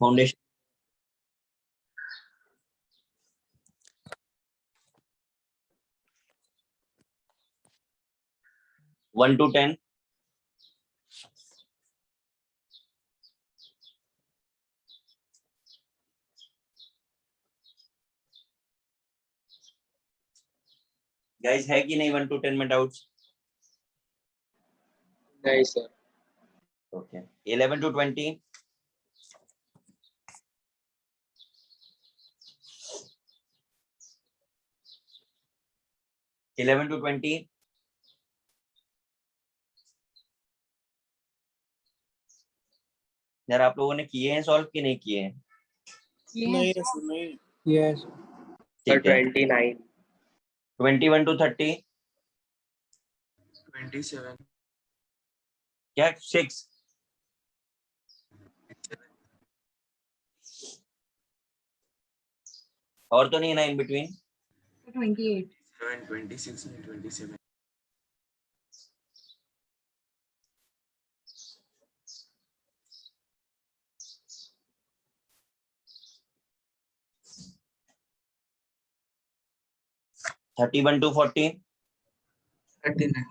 Foundation 1 to 10. Guys है कि नहीं 1 to 10 में डाउट्स? नहीं sir. Okay 11 to 20. Eleven to 20. यार आप लोगों ने किए हैं सॉल्व कि नहीं किए हैं? नहीं नहीं यस ठीक है 29 21 to 30. 27 क्या 6? और तो नहीं है ना in between? 28. 26 and 27 31 to 40. 39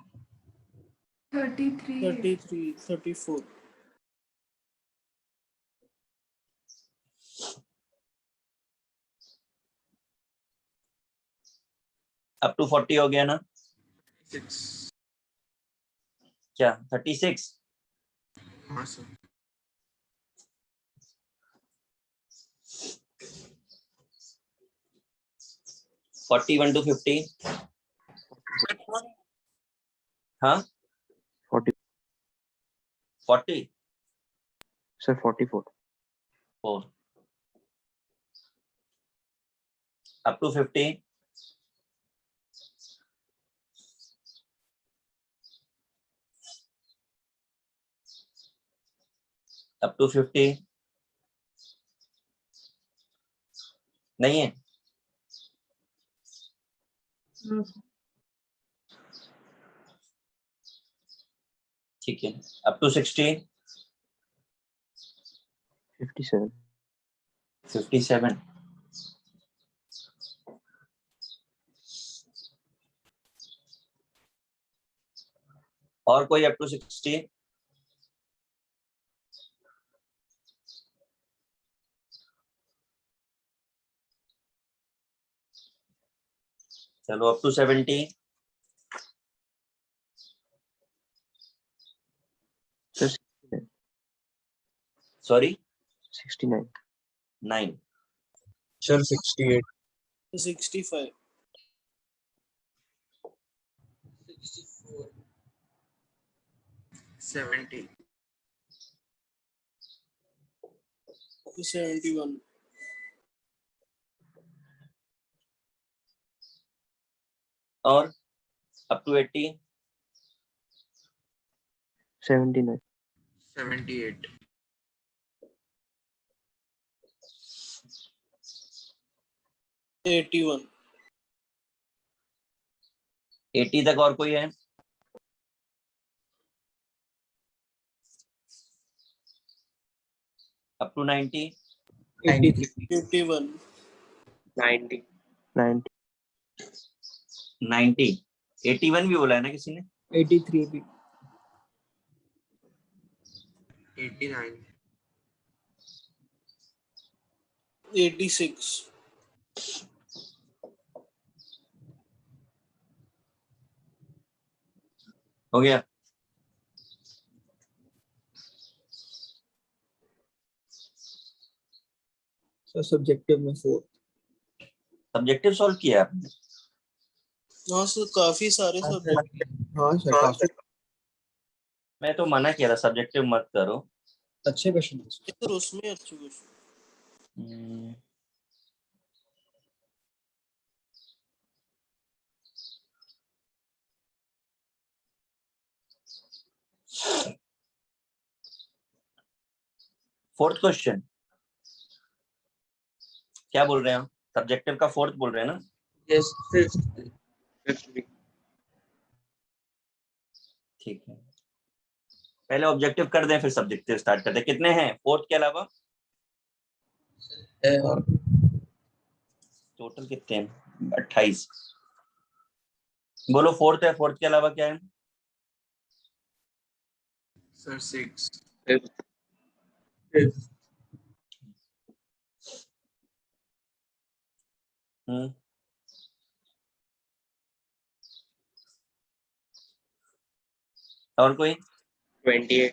33. 33 34 up to 40 हो गया ना? 6 क्या 36? हाँ सर 41 to 50. हाँ 40 40. sir 44 4 up to 50. up to 50 नहीं है? ठीक है up to 60. 57 57. और कोई up to 60? चलो up to 70. sir 69 sorry 69 9. Sir 68 65 70 71 और up to 80. 79 78 81 80 तक और कोई है? up to 90. 81 90 90 90. 81 भी बोला है ना किसी ने? 83 भी 89 86 हो गया? सर सब्जेक्टिव में 4 सब्जेक्टिव सॉल्व किया आपने? हाँ सर काफी सारे सब्जेक्ट हाँ सर काफी मैं तो मना किया था सब्जेक्टिव मत करो। अच्छे क्वेश्चन है सर उसमें अच्छे क्वेश्चन फोर्थ क्वेश्चन क्या बोल रहे हैं? सब्जेक्टिव का फोर्थ बोल रहे हैं ना? यस फिफ्थ ठीक है पहले ऑब्जेक्टिव कर दें फिर सब्जेक्टिव स्टार्ट करते हैं। कितने हैं फोर्थ के अलावा? टोटल कितने हैं? 28। बोलो फोर्थ है, फोर्थ के अलावा क्या है? Sir 6 Fifth. हम्म, और कोई? 28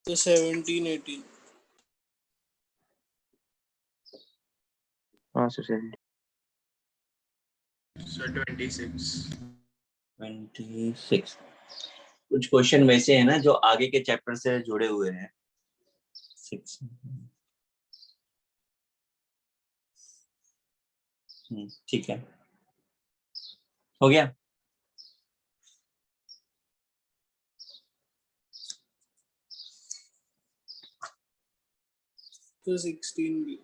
तो 17 18 हाँ सर 70. सर 26 26। कुछ क्वेश्चन वैसे हैं ना जो आगे के चैप्टर से जुड़े हुए हैं। 6। ठीक है, हो गया। तो 16 भी।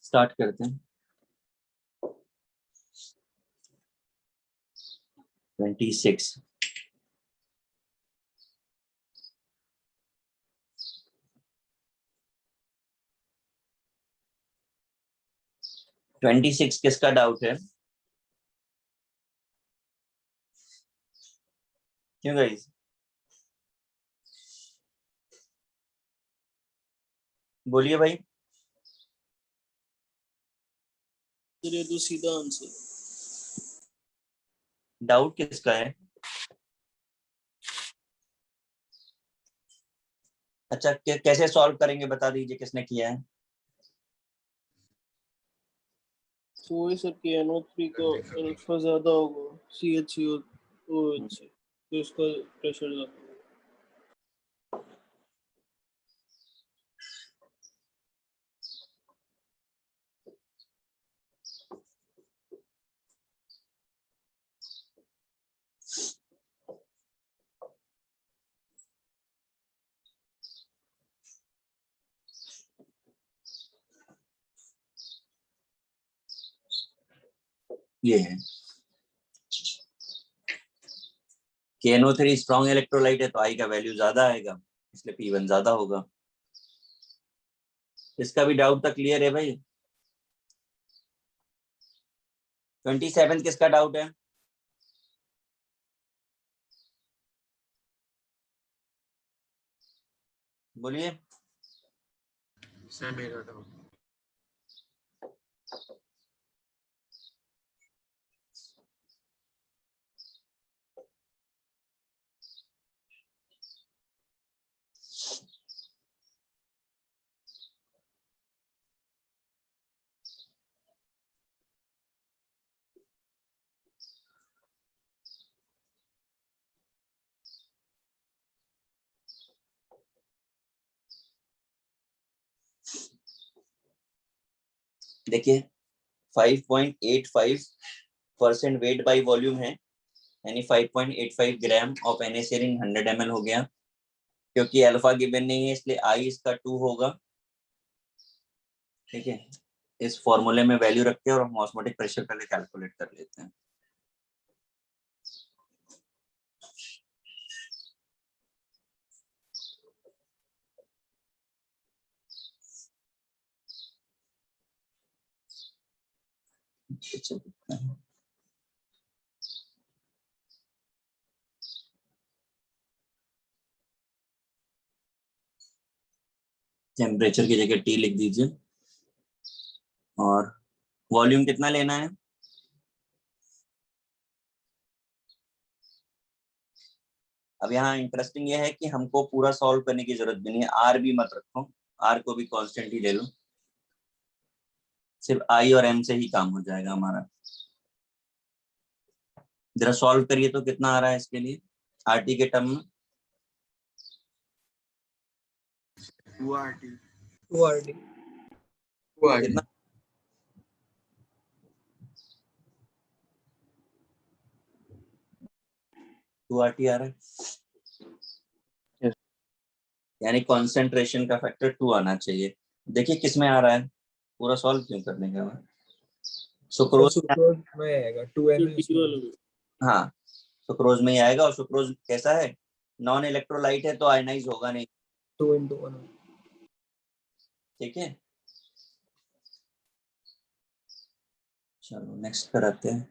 स्टार्ट करते हैं। 26। ट्वेंटी सिक्स किसका डाउट है? क्यों गाइस? बोलिए भाई। सर ये तो सीधा आंसर। डाउट किसका है? अच्छा, कैसे सॉल्व करेंगे बता दीजिए, किसने किया है? तो वही सर कि NO3 का अल्फा ज्यादा होगा CH OH से, तो इसका प्रेशर ज्यादा होगा। ये है KNO3 स्ट्रॉन्ग इलेक्ट्रोलाइट है तो आई का वैल्यू ज्यादा आएगा, इसलिए P1 ज्यादा होगा। इसका भी डाउट तक क्लियर है भाई? 27 किसका डाउट है? बोलिए। सर मेरा डाउट देखिए 5.85% वेट बाय वॉल्यूम है, यानी 5.85 ग्राम ऑफ NaCl 100 ml हो गया। क्योंकि अल्फा गिवन नहीं है इसलिए आई इसका 2 होगा। ठीक है, इस फॉर्मूले में वैल्यू रखते हैं और हम ऑस्मोटिक प्रेशर पहले कैलकुलेट कर लेते हैं। टेम्परेचर की जगह T लिख दीजिए और वॉल्यूम कितना लेना है? अब यहाँ इंटरेस्टिंग ये है कि हमको पूरा सॉल्व करने की जरूरत भी नहीं है, आर भी मत रखो, आर को भी कांस्टेंट ही ले लो, सिर्फ आई और एम से ही काम हो जाएगा हमारा। जरा सॉल्व करिए तो कितना आ रहा है इसके लिए आरटी के टर्म में? 2RT कितना? 2RT आ रहा है, Yes. यानी कॉन्सेंट्रेशन का फैक्टर 2 आना चाहिए। देखिए किस में आ रहा है, पूरा सॉल्व क्यों करने का। सुक्रोज सुक्रोज में आएगा 2 ये ml डी वाला में हाँ सुक्रोज में ही आएगा, और सुक्रोज कैसा है, नॉन इलेक्ट्रोलाइट है तो आयनाइज होगा नहीं, 2:1। ठीक है। चलो नेक्स्ट कराते हैं।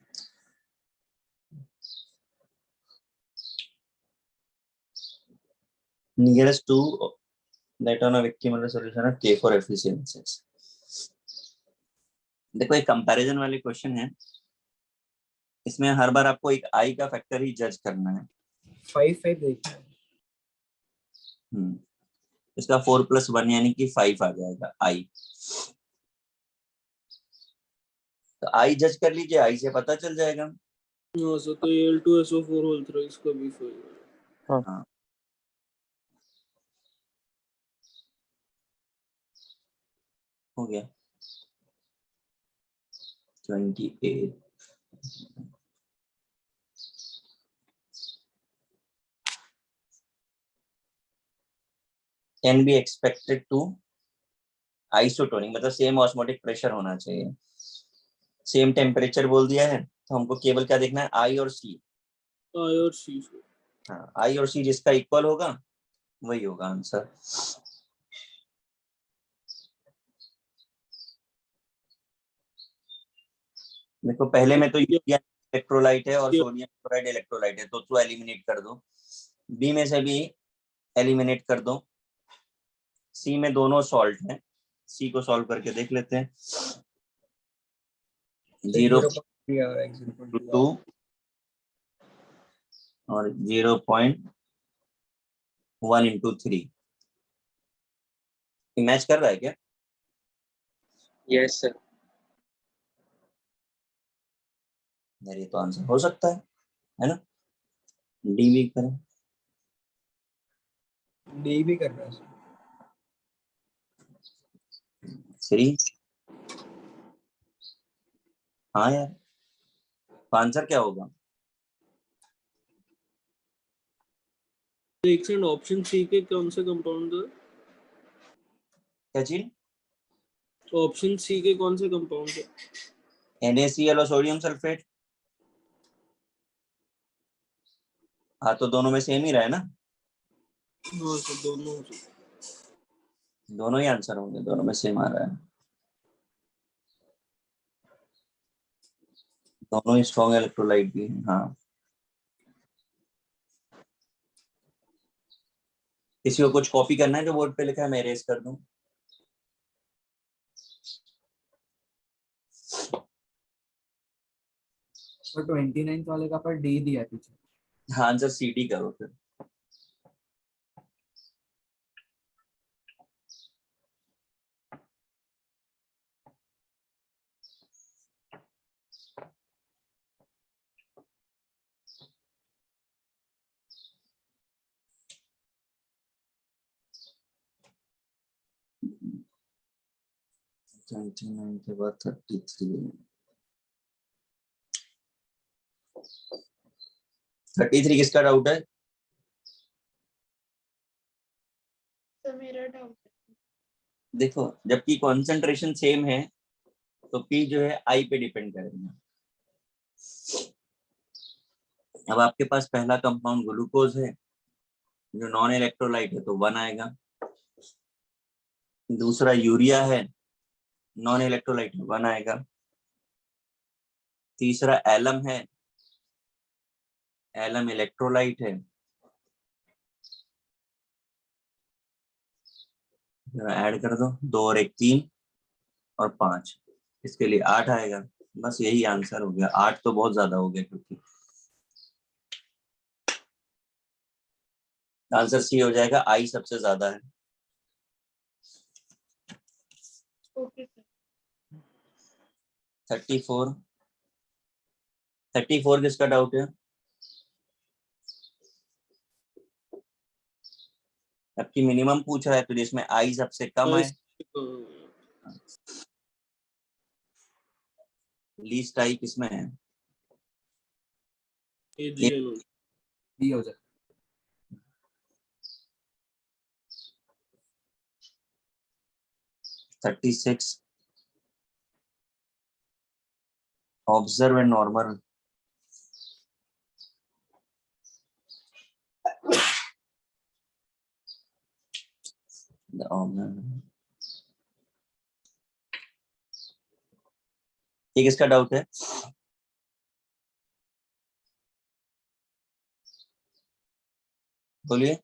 Nearest to that on a victimal solution of K for efficiencies। देखो एक कंपैरिजन वाली क्वेश्चन है, इसमें हर बार आपको एक आई का फैक्टर ही जज करना है। 5 देखना है। इसका 4+1 यानी कि 5 आ जाएगा आई। तो आई जज कर लीजिए, आई से पता चल जाएगा। हाँ सर, तो ये L2SO4 होल थ्राइस का भी 5 है। हाँ हो गया 28। Can be expected to isotonic, मतलब सेम ऑस्मोटिक प्रेशर होना चाहिए, सेम टेम्परेचर बोल दिया है, तो हमको केवल क्या देखना है, आई और सी। आई और सी। हाँ आई और सी जिसका इक्वल होगा वही होगा आंसर। देखो पहले में तो यूरिया इलेक्ट्रोलाइट है और सोडियम क्लोराइड इलेक्ट्रोलाइट है, तो एलिमिनेट कर दो। बी में से भी एलिमिनेट कर दो। सी में दोनों सॉल्ट है, सी को सॉल्व करके देख लेते हैं। 0.2 और 0.1 इंटू 3 मैच कर रहा है क्या? Yes, sir. यार ये तो आंसर हो सकता है ना? डी भी करें, डी भी करना है। 3। हाँ यार, तो आंसर क्या होगा? एक सेकंड, ऑप्शन सी के कौन से कंपाउंड है? क्या चीज? ऑप्शन सी के कौन से कंपाउंड है? NaCl और सोडियम सल्फेट। हाँ तो दोनों में सेम ही रहा है ना, हाँ सर, दोनों हो सकते। दोनों ही आंसर होंगे, दोनों में सेम आ रहा है, दोनों ही स्ट्रॉन्ग इलेक्ट्रोलाइट भी है। हाँ किसी को कुछ कॉपी करना है जो बोर्ड पे लिखा है, मैं इरेज कर दूं? तो 29 वाले का पर डी दिया पीछे। हाँ आंसर CD करो फिर। के बाद 33 किसका डाउट है? तो मेरा डाउट है। देखो जबकि कॉन्सेंट्रेशन सेम है तो P जो है I पे डिपेंड करेगा। अब आपके पास पहला कंपाउंड ग्लूकोज है जो नॉन इलेक्ट्रोलाइट है तो 1 आएगा। दूसरा यूरिया है, नॉन इलेक्ट्रोलाइट 1 आएगा। तीसरा एलम है, एलम इलेक्ट्रोलाइट है, ऐड कर दो, 2 और 1 3 और 5, इसके लिए 8 आएगा। बस यही आंसर हो गया। 8 तो बहुत ज्यादा हो गया, क्योंकि आंसर सी हो जाएगा, आई सबसे ज्यादा है। Okay sir. 34 किसका डाउट है? जबकि मिनिमम पूछ रहा है तो जिसमें आई सबसे कम है, लीस्ट आई किसमें है? डी हो जाए। 36 ऑब्जर्व एंड नॉर्मल, ये किसका डाउट है? बोलिए,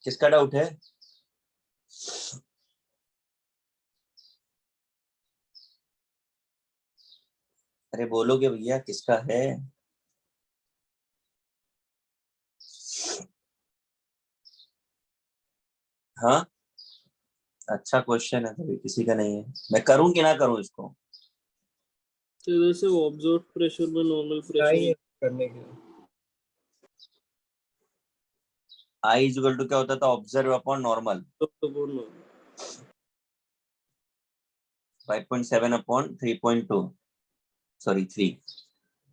किसका डाउट है? अरे बोलोगे भैया, किसका है? हाँ, अच्छा क्वेश्चन है, तभी किसी का नहीं है। मैं करूं कि ना करूं इसको? तो इधर से ऑब्जर्व प्रेशर में नॉर्मल प्रेशर करने के लिए आई इक्वल टू क्या होता था? ऑब्जर्व अपॉन नॉर्मल, तो बोलो 5.7 अपॉन 3.2, सॉरी 3,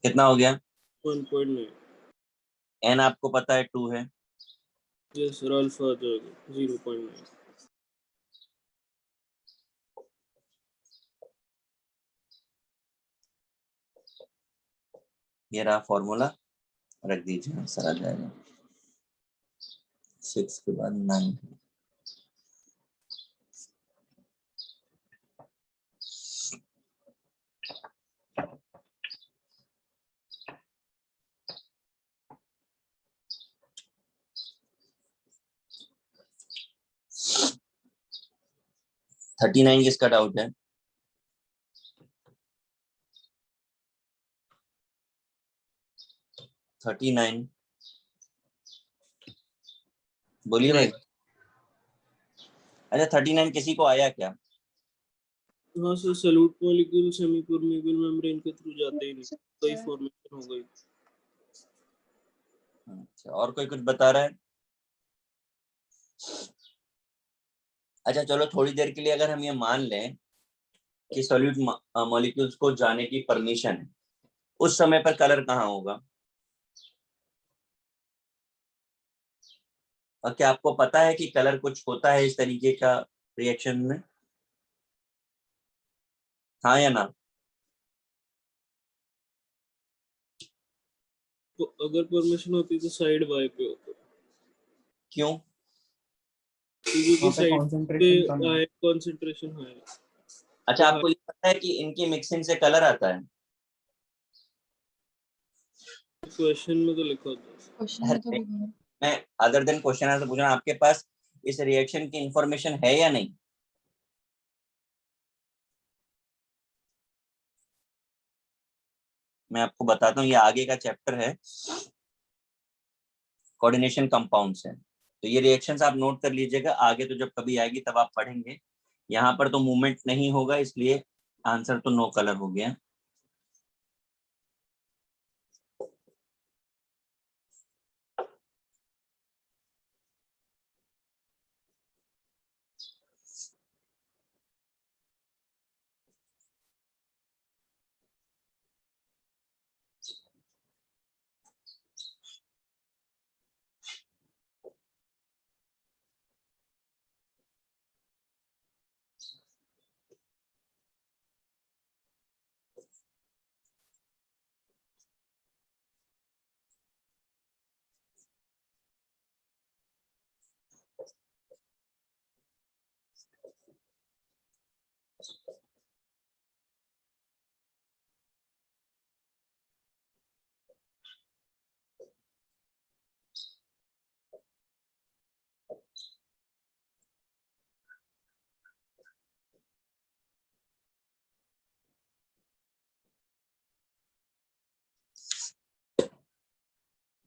कितना हो गया? 1.9। एन आपको पता है 2 है, यस सर, अल्फा आ जाएगा 0.9। ये रहा फॉर्मूला, रख दीजिए, आंसर आ जाएगा। 6 के बाद 9। थर्टी नाइन किसका डाउट है? थर्टी नाइन, बोलिए भाई। अच्छा, 39 किसी को आया क्या? हाँ sir, solute molecule semi permeable membrane के थ्रू जाते ही नहीं, कोई फॉर्मेशन हो गई। अच्छा, और कोई कुछ बता रहा है? अच्छा चलो, थोड़ी देर के लिए अगर हम ये मान लें कि सॉल्यूट मॉलिक्यूल्स को जाने की परमिशन है, उस समय पर कलर कहाँ होगा? और क्या आपको पता है कि कलर कुछ होता है इस तरीके का रिएक्शन में? हाँ या ना? तो अगर परमिशन होती तो साइड बाय पे होता, क्यों? क्योंकि साइड पे कंसंट्रेशन कम है। कंसंट्रेशन हाई है। अच्छा, तो आपको ये पता है कि इनकी मिक्सिंग से कलर आता है? क्वेश्चन में तो लिखा होता है। क्वेश्चन में तो अरे, लिखा है। मैं अदर देन क्वेश्चन आंसर पूछ रहा हूं, आपके पास इस रिएक्शन की इंफॉर्मेशन है या नहीं? मैं आपको बताता हूँ, ये आगे का चैप्टर है, कोऑर्डिनेशन कंपाउंड्स है। तो ये रिएक्शंस आप नोट कर लीजिएगा, आगे तो जब कभी आएगी तब आप पढ़ेंगे। यहाँ पर तो मूवमेंट नहीं होगा, इसलिए आंसर तो नो कलर हो गया।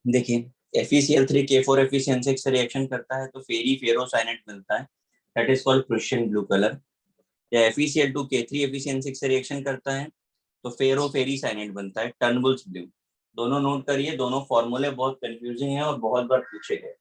देखिए, FeCl3 K4 FeCN6 से रिएक्शन करता है तो फेरी फेरोसाइनेट मिलता है, that is called Prussian blue colour. या FeCl2 K3 FeCN6 से रिएक्शन करता है तो फेरो फेरीसाइनेट बनता है, टर्नबुल्स ब्लू। दोनों नोट करिए, दोनों फॉर्मूले बहुत कंफ्यूजिंग है और बहुत बार पूछे गए।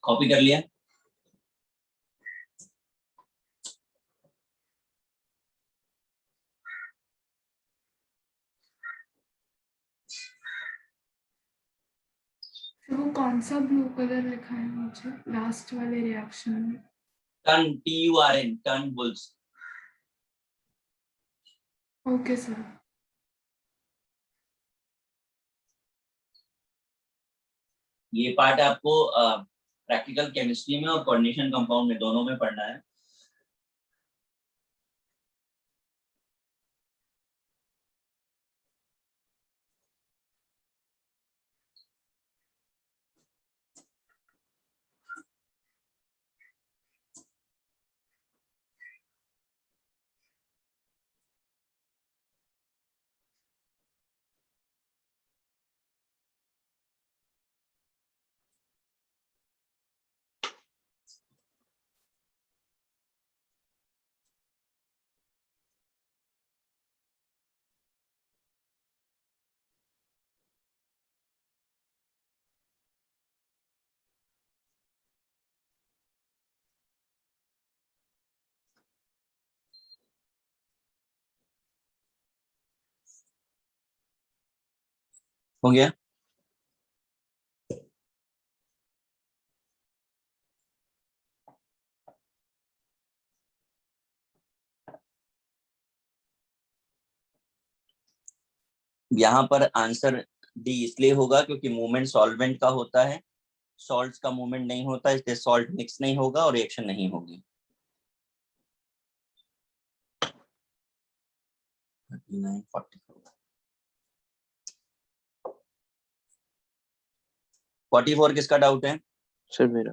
कॉपी कर लिया? तो वो कौन सा ब्लू कलर लिखा है मुझे लास्ट वाले रिएक्शन में? Turn, TURN, turn bulls. Okay sir. ये पार्ट आपको प्रैक्टिकल केमिस्ट्री में और कोऑर्डिनेशन कंपाउंड में दोनों में पढ़ना है। हो गया? यहाँ पर आंसर डी इसलिए होगा क्योंकि मूवमेंट सॉल्वेंट का होता है, सॉल्ट्स का मूवमेंट नहीं होता, इसलिए सॉल्ट मिक्स नहीं होगा और रिएक्शन नहीं होगी। 39, 44 किसका डाउट है? सर मेरा।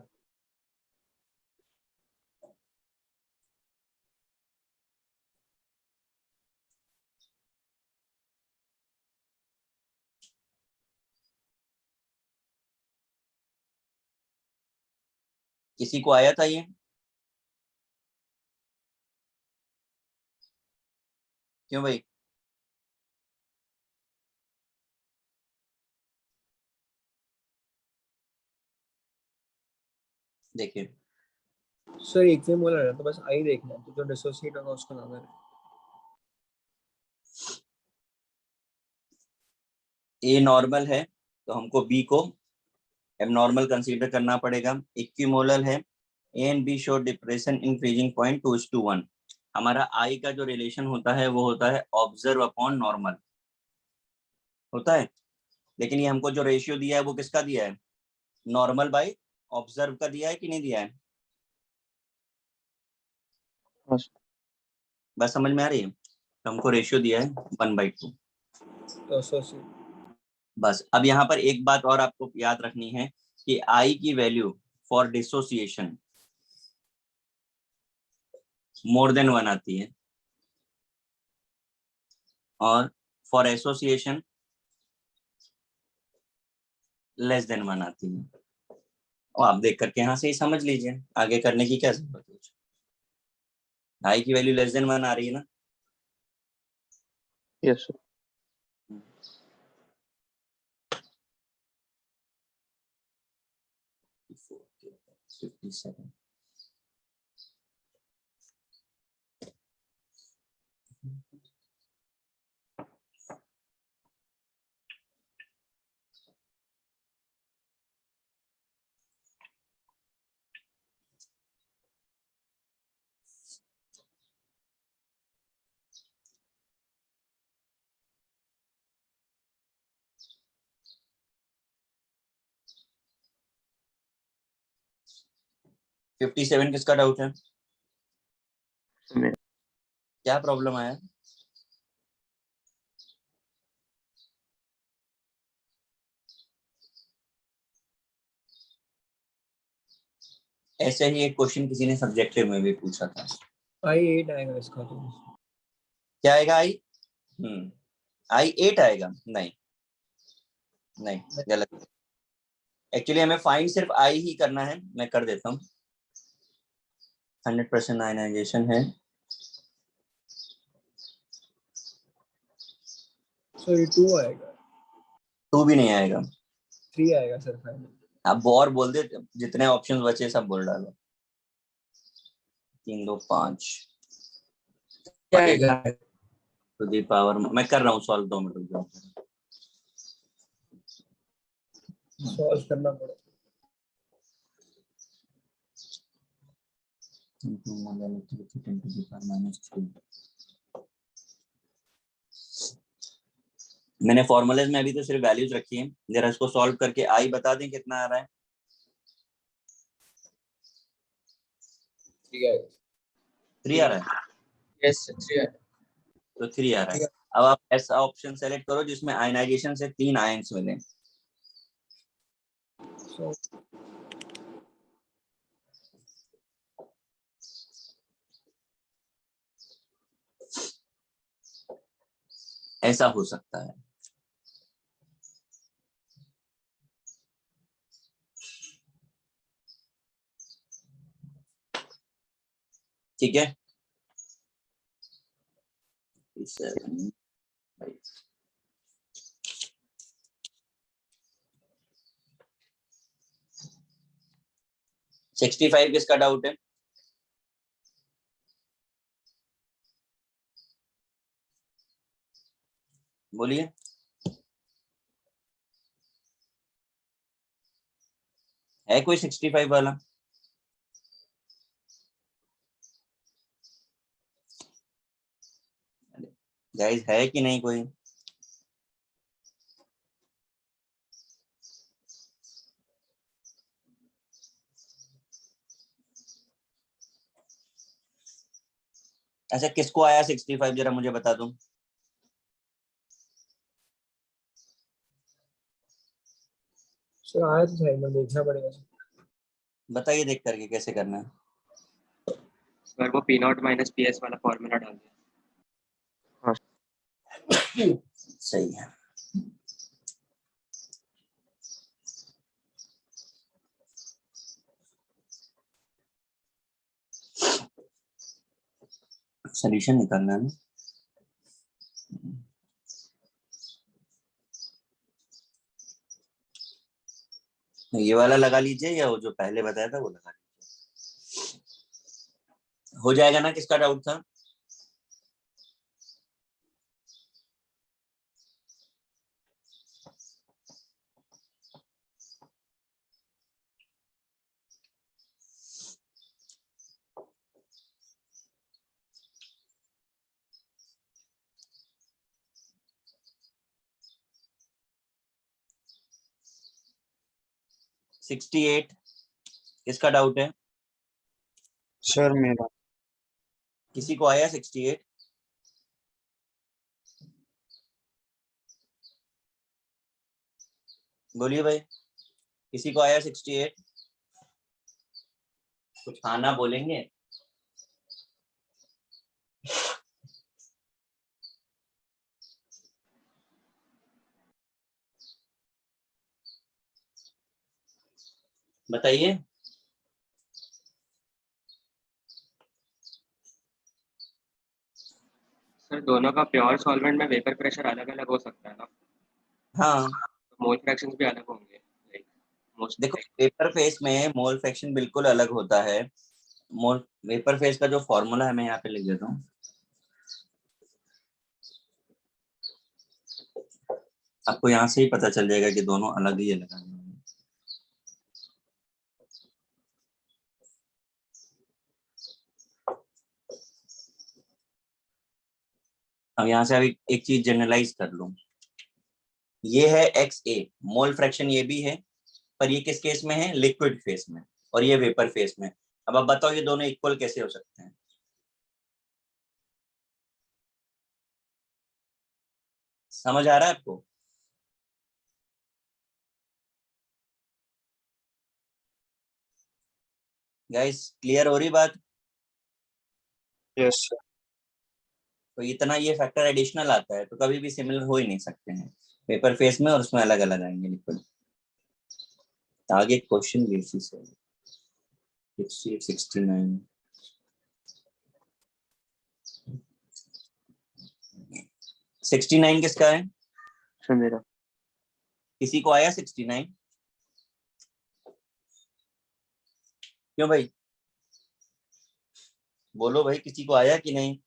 किसी को आया था ये? क्यों भाई? देखिए सर एक में बोला तो बस आई देखना है, तो जो डिसोसिएट होगा उसको ना करें। ए नॉर्मल है तो हमको बी को एबनॉर्मल कंसीडर करना पड़ेगा। इक्विमोलर है, A and B show depression in freezing point 2:1। हमारा आई का जो रिलेशन होता है वो होता है ऑब्जर्व अपॉन नॉर्मल होता है, लेकिन ये हमको जो रेशियो दिया है वो किसका दिया है? नॉर्मल बाय ऑब्जर्व का दिया है कि नहीं दिया है? हाँ सर। बस समझ में आ रही है? तो हमको रेशियो दिया है 1/2। तो डिसोसिएट बस अब यहाँ पर एक बात और आपको याद रखनी है कि आई की value for dissociation more than 1 आती है और फॉर एसोसिएशन लेस देन 1 आती है। और आप देख करके यहाँ से ही समझ लीजिए, आगे करने की क्या जरूरत है। आई की वैल्यू लेस देन 1 आ रही है ना? Yes sir. 57। सर 57 किसका डाउट है? मेरा। क्या प्रॉब्लम आया? ऐसे ही एक क्वेश्चन किसी ने सब्जेक्टिव में भी पूछा था। आई 8 आएगा इसका तो। क्या आएगा आई? आई 8 आएगा? नहीं नहीं, गलत। एक्चुअली हमें फाइंड सिर्फ आई ही करना है, मैं कर देता हूँ। 100% आयनाइजेशन है। सॉरी 2 आएगा, 2 भी नहीं आएगा। 3 आएगा सर फाइनल। आप बोर बोल दे, जितने ऑप्शंस बचे सब बोल डालो। 3 2 5 टू दी पावर, मैं कर रहा हूँ सॉल्व, 2 मिनट रुक जाओ। सॉल्व करना पड़ेगा। मैंने फॉर्मूलेज में अभी तो सिर्फ वैल्यूज रखी है, जरा इसको सॉल्व करके आई बता दें कितना आ रहा है। 3 आ रहा है, यस सर 3 तो 3 आ रहा है। अब आप ऐसा ऑप्शन सेलेक्ट करो जिसमें आयनाइजेशन से 3 आयंस मिले। So, ऐसा हो सकता है। ठीक है, 65 किसका डाउट है? बोलिए। है कोई 65 वाला? गाइस है कि नहीं कोई? अच्छा, किसको आया 65 जरा मुझे बता दो। सर आया तो सही, मैं देखना पड़ेगा सर। बताइए देख करके कैसे करना है। सर वो P नॉट माइनस PS वाला फॉर्मूला डाल दिया। सही है। सॉल्यूशन निकालना है ना। ये वाला लगा लीजिए या वो जो पहले बताया था वो लगा लीजिए। हो जाएगा ना? किसका डाउट था? सिक्सटी 68 किसका डाउट है? सर मेरा। किसी को आया 68? बोलिए भाई, किसी को आया 68? कुछ खाना बोलेंगे? बताइए। सर दोनों का प्योर सॉल्वेंट में वेपर प्रेशर अलग अलग हो सकता है ना, हाँ तो मोल फ्रैक्शंस भी अलग होंगे लाइक मोस्टली। देखो, पेपर फेस में मोल फ्रैक्शन बिल्कुल अलग होता है। मोल वेपर फेस का जो फॉर्मूला है मैं यहाँ पे लिख देता हूँ, आपको यहाँ से ही पता चल जाएगा कि दोनों अलग ही अलग हैं। अब यहाँ से अभी एक चीज जनरलाइज कर लूं, ये है XA मोल फ्रैक्शन, ये भी है, पर ये किस केस में है? लिक्विड फेस में, और ये वेपर फेस में। अब आप बताओ ये दोनों इक्वल कैसे हो सकते हैं? समझ आ रहा है आपको? गाइस क्लियर हो रही बात? Yes sir. तो इतना ये फैक्टर एडिशनल आता है तो कभी भी सिमिलर हो ही नहीं सकते हैं पेपर फेस में, और उसमें अलग अलग आएंगे लिक्विड। आगे क्वेश्चन बेसिस है 69 69 किसका है? सर मेरा। किसी को आया 69? क्यों भाई, बोलो भाई, किसी को आया कि नहीं?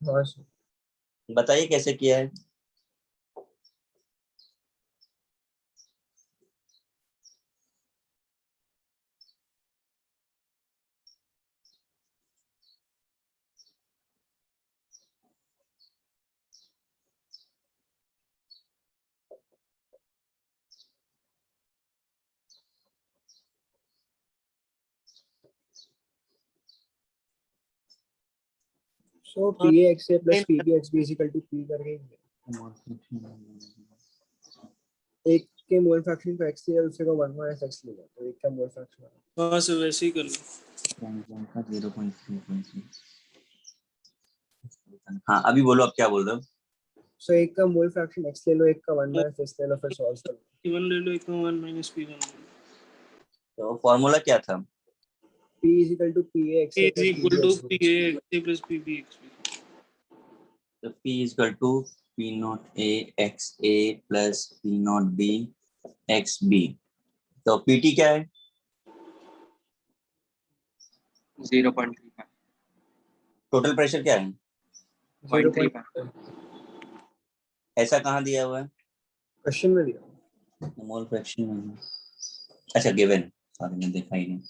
हाँ सर। बताइए कैसे किया है। So PAXA plus PBXB is equal to P करके ही है। एक के मोल फ्रैक्शन को x लिया, दूसरे को 1 माइनस x लिया, तो एक का मोल फ्रैक्शन हाँ सर वैसे ही कर लो। 0.3. हाँ अभी बोलो, अब क्या बोल रहे हो? सो एक का मोल फ्रैक्शन x ले लो, एक का 1 माइनस x ले लो, फिर सॉल्व कर लो। P1 ले लो, एक का 1 माइनस P1 ले लो। तो फॉर्मूला क्या था? P is equal to PAXA A is plus equal to PBXB। PAXA plus PBXB। तो P is equal to P naught A XA plus P naught B XB। तो PT क्या है? 0.35। Total pressure क्या है? 0.35। ऐसा कहाँ दिया हुआ है? क्वेश्चन में दिया। मोल फ्रैक्शन में। अच्छा गिवन, सॉरी मैं देखा ही नहीं।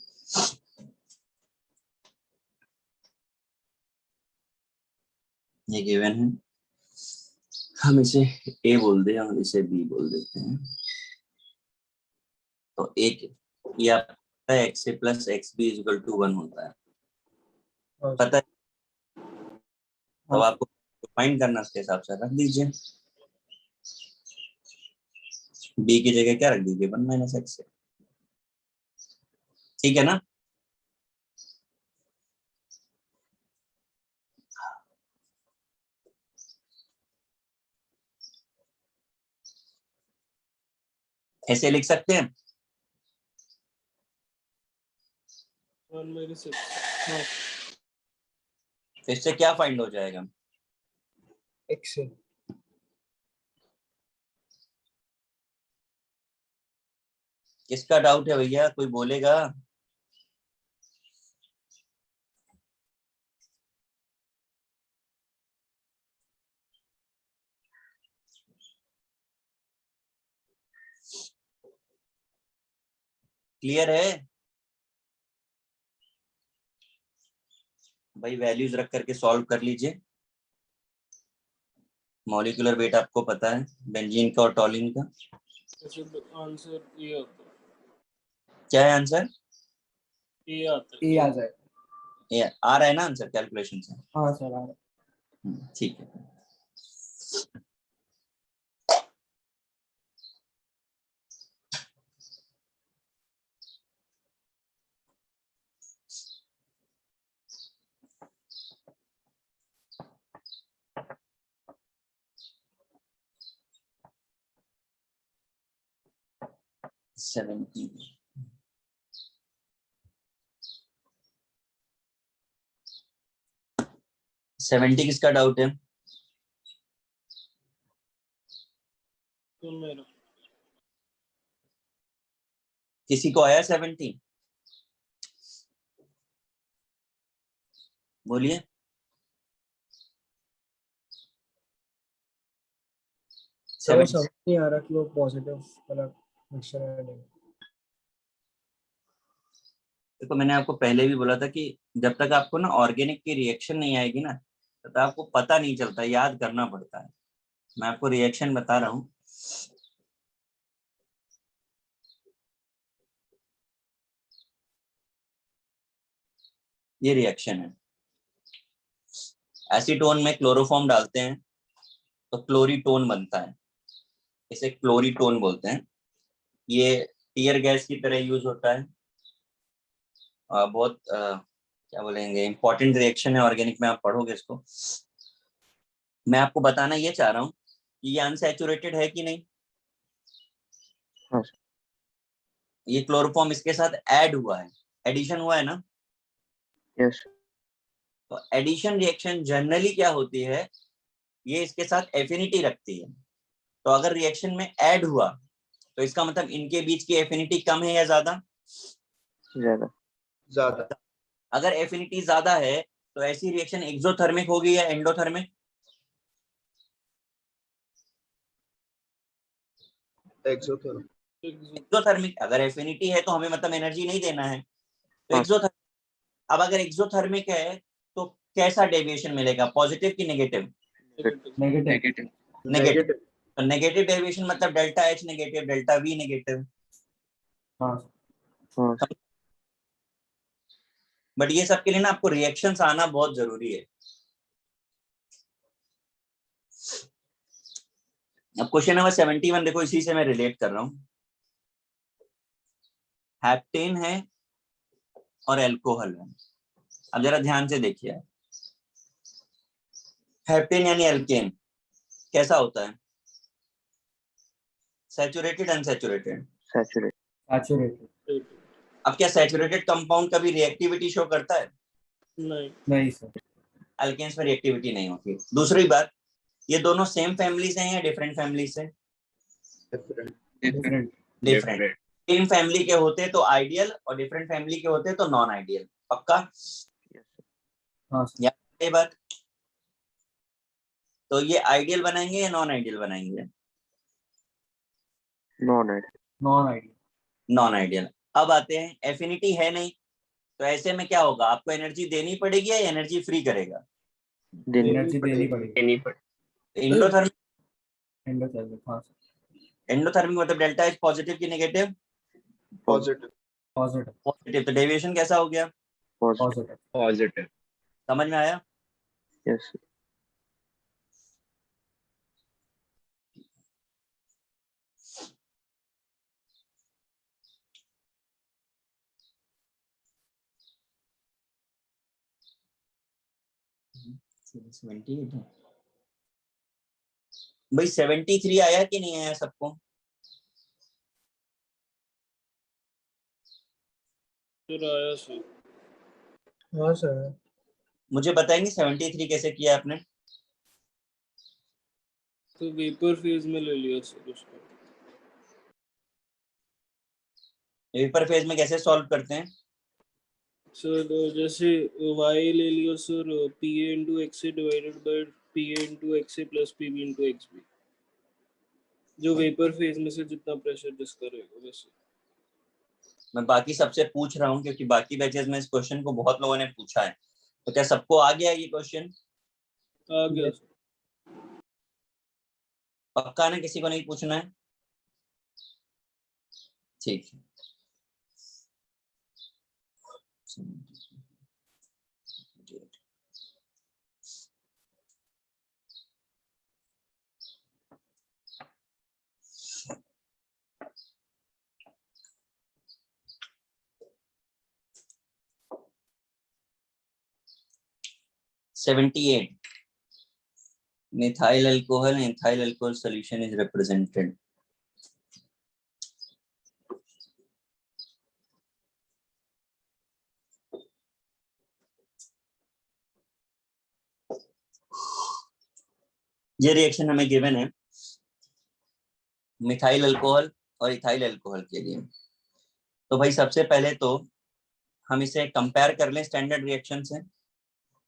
ये गिवन है, हम इसे A बोल दे और इसे B बोल देते हैं। तो एक ये आपका XA plus XB is equal to 1 होता है, हाँ पता है? तो हाँ। आपको फाइंड करना, उसके हिसाब से रख दीजिए। B की जगह क्या रख दीजिए? 1 माइनस XA, ठीक है ना? ऐसे लिख सकते हैं। 1 माइनस x। हाँ तो इससे क्या फाइंड हो जाएगा? XA। किसका डाउट है भैया, कोई बोलेगा? क्लियर है भाई? वैल्यूज रख करके सॉल्व कर लीजिए। मॉलिक्यूलर वेट आपको पता है बेंजीन का और टॉलिन का। ऐसे आंसर ये आता है, क्या है आंसर? ये आता है। A आ जाएगा। ये आ रहा है ना आंसर कैलकुलेशन से? हाँ सर आ रहा है। ठीक है। सेवेंटी 70 किसका डाउट है? तो मेरा किसी को आया 70? बोलिए। सर वो 70 समझ नहीं आ रहा कि वो पॉजिटिव वाला मिक्सचर है नहीं। देखो मैंने आपको पहले भी बोला था कि जब तक आपको ना ऑर्गेनिक की रिएक्शन नहीं आएगी ना, तब आपको पता नहीं चलता, याद करना पड़ता है। मैं आपको रिएक्शन बता रहा हूँ। ये रिएक्शन है, एसीटोन में क्लोरोफॉर्म डालते हैं तो क्लोरीटोन बनता है, इसे क्लोरीटोन बोलते हैं। ये टीयर गैस की तरह यूज होता है। बहुत क्या बोलेंगे, इंपॉर्टेंट रिएक्शन है ऑर्गेनिक में, आप पढ़ोगे इसको। मैं आपको बताना ये चाह रहा हूँ कि ये अनसैचुरेटेड है कि नहीं। हाँ ये क्लोरोफॉर्म इसके साथ ऐड हुआ है, एडिशन हुआ है ना। यस। तो एडिशन रिएक्शन जनरली क्या होती है, ये इसके साथ एफिनिटी रखती है। तो अगर रिएक्शन में ऐड हुआ तो इसका मतलब इनके बीच की एफिनिटी कम है या ज्यादा? ज्यादा। ज्यादा। अगर एफिनिटी ज्यादा है तो ऐसी रिएक्शन एक्सोथर्मिक होगी या एंडोथर्मिक? एक्सोथर्म। एक्सोथर्मिक। अगर एफिनिटी है तो हमें मतलब एनर्जी नहीं देना है, तो हाँ। एक्सोथर्मिक। अब अगर एक्सोथर्मिक है तो कैसा डेविएशन मिलेगा, पॉजिटिव की नेगेटिव? नेगेटिव। नेगेटिव। तो नेगेटिव डेविएशन मतलब delta H negative, delta we negative. हाँ। बट ये सब के लिए ना आपको रिएक्शंस आना बहुत जरूरी है। अब क्वेश्चन नंबर 71 देखो, इसी से मैं रिलेट कर रहा हूं। हेप्टेन है और अल्कोहल है। अब जरा ध्यान से देखिए, हेप्टेन यानी एल्केन कैसा होता है? Saturated, unsaturated? सैचुरेटेड। अब क्या सैचुरेटेड कंपाउंड कभी रिएक्टिविटी शो करता है? नहीं सर। अल्केन्स में रिएक्टिविटी नहीं होती। दूसरी बात, ये दोनों सेम फैमिली से हैं या डिफरेंट फैमिली से? डिफरेंट। डिफरेंट। सेम फैमिली के होते तो आइडियल और डिफरेंट फैमिली के होते तो नॉन आइडियल। पक्का? हाँ। ये बात, तो ये आइडियल बनाएंगे या नॉन आइडियल बनाएंगे? Non ideal. अब आते हैं, एफिनिटी है नहीं, तो ऐसे में क्या होगा, आपको एनर्जी देनी पड़ेगी या एनर्जी फ्री करेगा? एनर्जी देनी पड़ेगी। एंडोथर्मिक। हाँ। एंडोथर्मिक मतलब डेल्टा एच पॉजिटिव की नेगेटिव? पॉजिटिव। पॉजिटिव। तो डेविएशन कैसा हो गया? पॉजिटिव। समझ में आया? यस। भाई 73 आया कि नहीं आया सबको? फिर आया सर। हाँ सर। मुझे बताएंगे 73 कैसे किया आपने? तो वेपर फेज में ले लिया सर उसको। वेपर फेज में कैसे सॉल्व करते हैं? सर जैसे y ले लियो sir, PA into XA divided by PA into XA plus PB into XB, जो वेपर फेज में से जितना प्रेशर जिसका रहेगा वैसे। मैं बाकी सबसे पूछ रहा हूँ क्योंकि बाकी बैचेस में इस क्वेश्चन को बहुत लोगों ने पूछा है, तो क्या सबको आ गया ये क्वेश्चन? आ गया सर। पक्का ना, किसी को नहीं पूछना है? ठीक है। $78 methyl alcohol and ethyl alcohol solution is represented. ये रिएक्शन हमें गिवन है मिथाइल अल्कोहल और इथाइल अल्कोहल के लिए। तो भाई सबसे पहले तो हम इसे कंपेयर कर लें स्टैंडर्ड रिएक्शन से।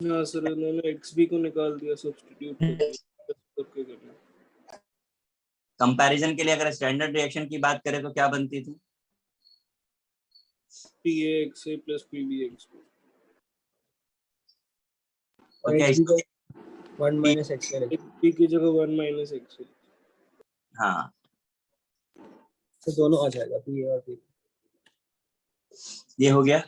हाँ सर, उन्होंने XB को निकाल दिया, सब्स्टिट्यूट करके करना। कंपैरिजन के लिए अगर स्टैंडर्ड रिएक्शन की बात करें तो क्या बनती थी? PAXA plus PBXB। तो क्या XB को 1 minus XA XB की जगह 1 minus XA। हाँ, तो दोनों आ जाएगा PA और PB। ये हो गया।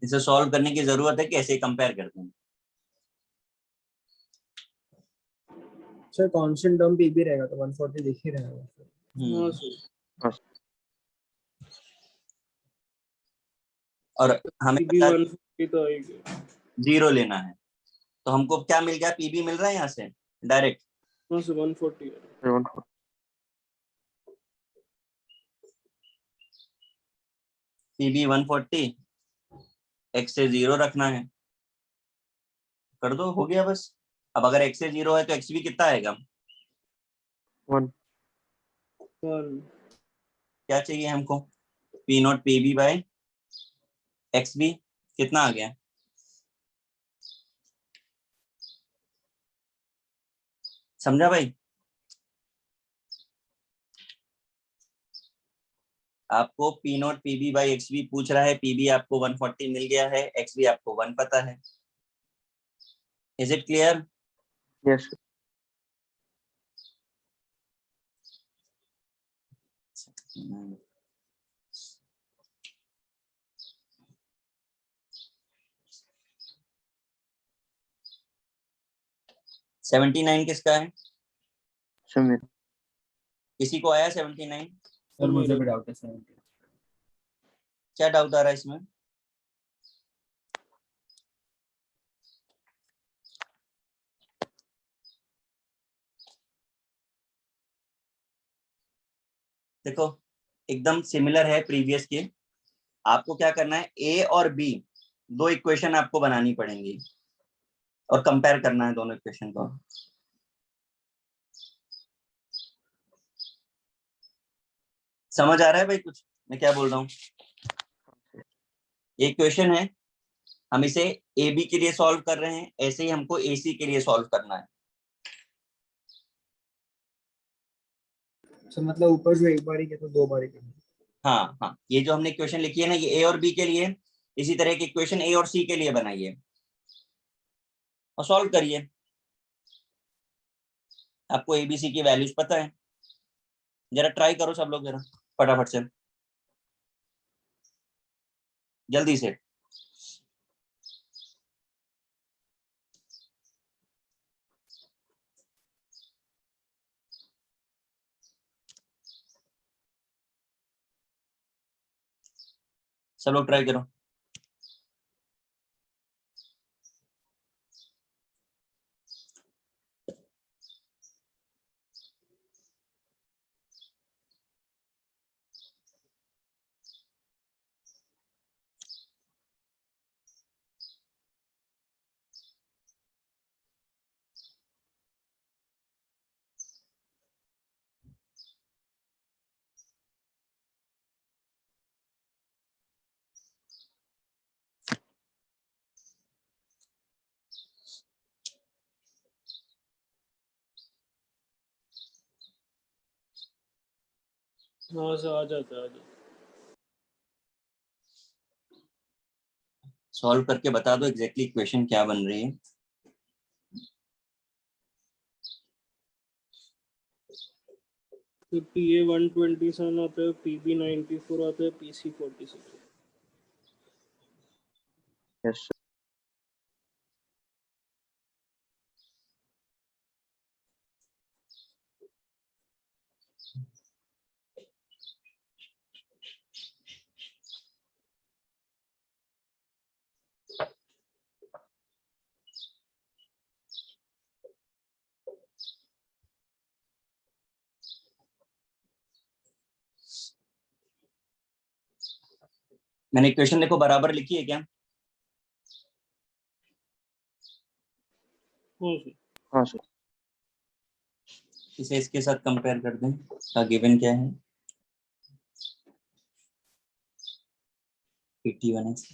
इसे सॉल्व करने की जरूरत है कि ऐसे ही कंपेयर करते हैं? सर कांस्टेंट टर्म PB रहेगा तो 140 दिख ही रहेगा। हाँ सर। और हमें PB 140 तो आएगा। 0 लेना है, तो हमको क्या मिल गया? पीबी मिल रहा है यहाँ से डायरेक्ट। हाँ सर 140 है। पीबी 140, एक्स से 0 रखना है, कर दो, हो गया बस। अब अगर एक्स से 0 है तो एक्स भी कितना आएगा? 1। क्या चाहिए हमको? P naught P B by X B कितना आ गया? समझा भाई? आपको P naught P B by X B पूछ रहा है, पी बी आपको 140 मिल गया है, एक्स बी आपको 1 पता है। Is it clear? Yes sir. 79 किसका है? सर मेरा। किसी को आया 79? सर मुझे भी डाउट है 70। क्या डाउट आ रहा है इसमें? देखो एकदम सिमिलर है प्रीवियस के। आपको क्या करना है, ए और बी दो इक्वेशन आपको बनानी पड़ेंगी और कंपेयर करना है दोनों इक्वेशन को। समझ आ रहा है भाई कुछ मैं क्या बोल रहा हूँ? ये इक्वेशन है, हम इसे ए बी के लिए सॉल्व कर रहे हैं, ऐसे ही हमको ए सी के लिए सॉल्व करना है। सर मतलब ऊपर जो एक बार ही किया तो दो बार ही किया। हाँ हाँ, ये जो हमने इक्वेशन लिखी है ना, ये ए और बी के लिए, इसी तरह की इक्वेशन ए और सी के लिए बनाइए और सॉल्व करिए। आपको ए बी सी की वैल्यूज पता है, जरा ट्राई करो सब लोग, जरा फटाफट से जल्दी से। सब लोग ट्राई करो। हाँ सर आ जाता है, आ जाता है। सॉल्व करके बता दो एग्जैक्टली इक्वेशन क्या बन रही है। फिर पी ए 127 आता है, पी बी 94 आता है, पी सी 46। Yes sir. मैंने इक्वेशन देखो बराबर लिखी है क्या? हाँ सर। हाँ सर। इसे इसके साथ कंपेयर कर दें, का गिवन क्या है? 81x।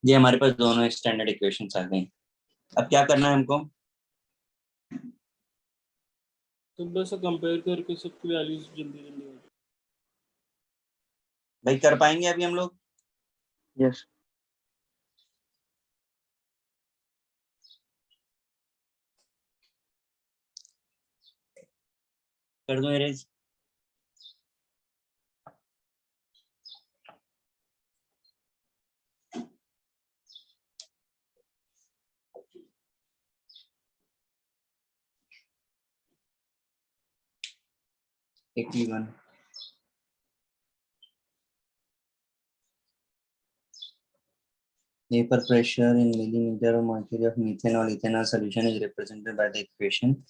ये हमारे पास दोनों स्टैंडर्ड इक्वेशंस आ गई। अब क्या करना है हमको? तो बस कंपेयर करके सबकी वैल्यूज जल्दी जल्दी हो जाए। भाई कर पाएंगे अभी हम लोग? यस। कर दो erase. One vapor pressure in millimeter of mercury of methane or ethanol solution is represented by the equation.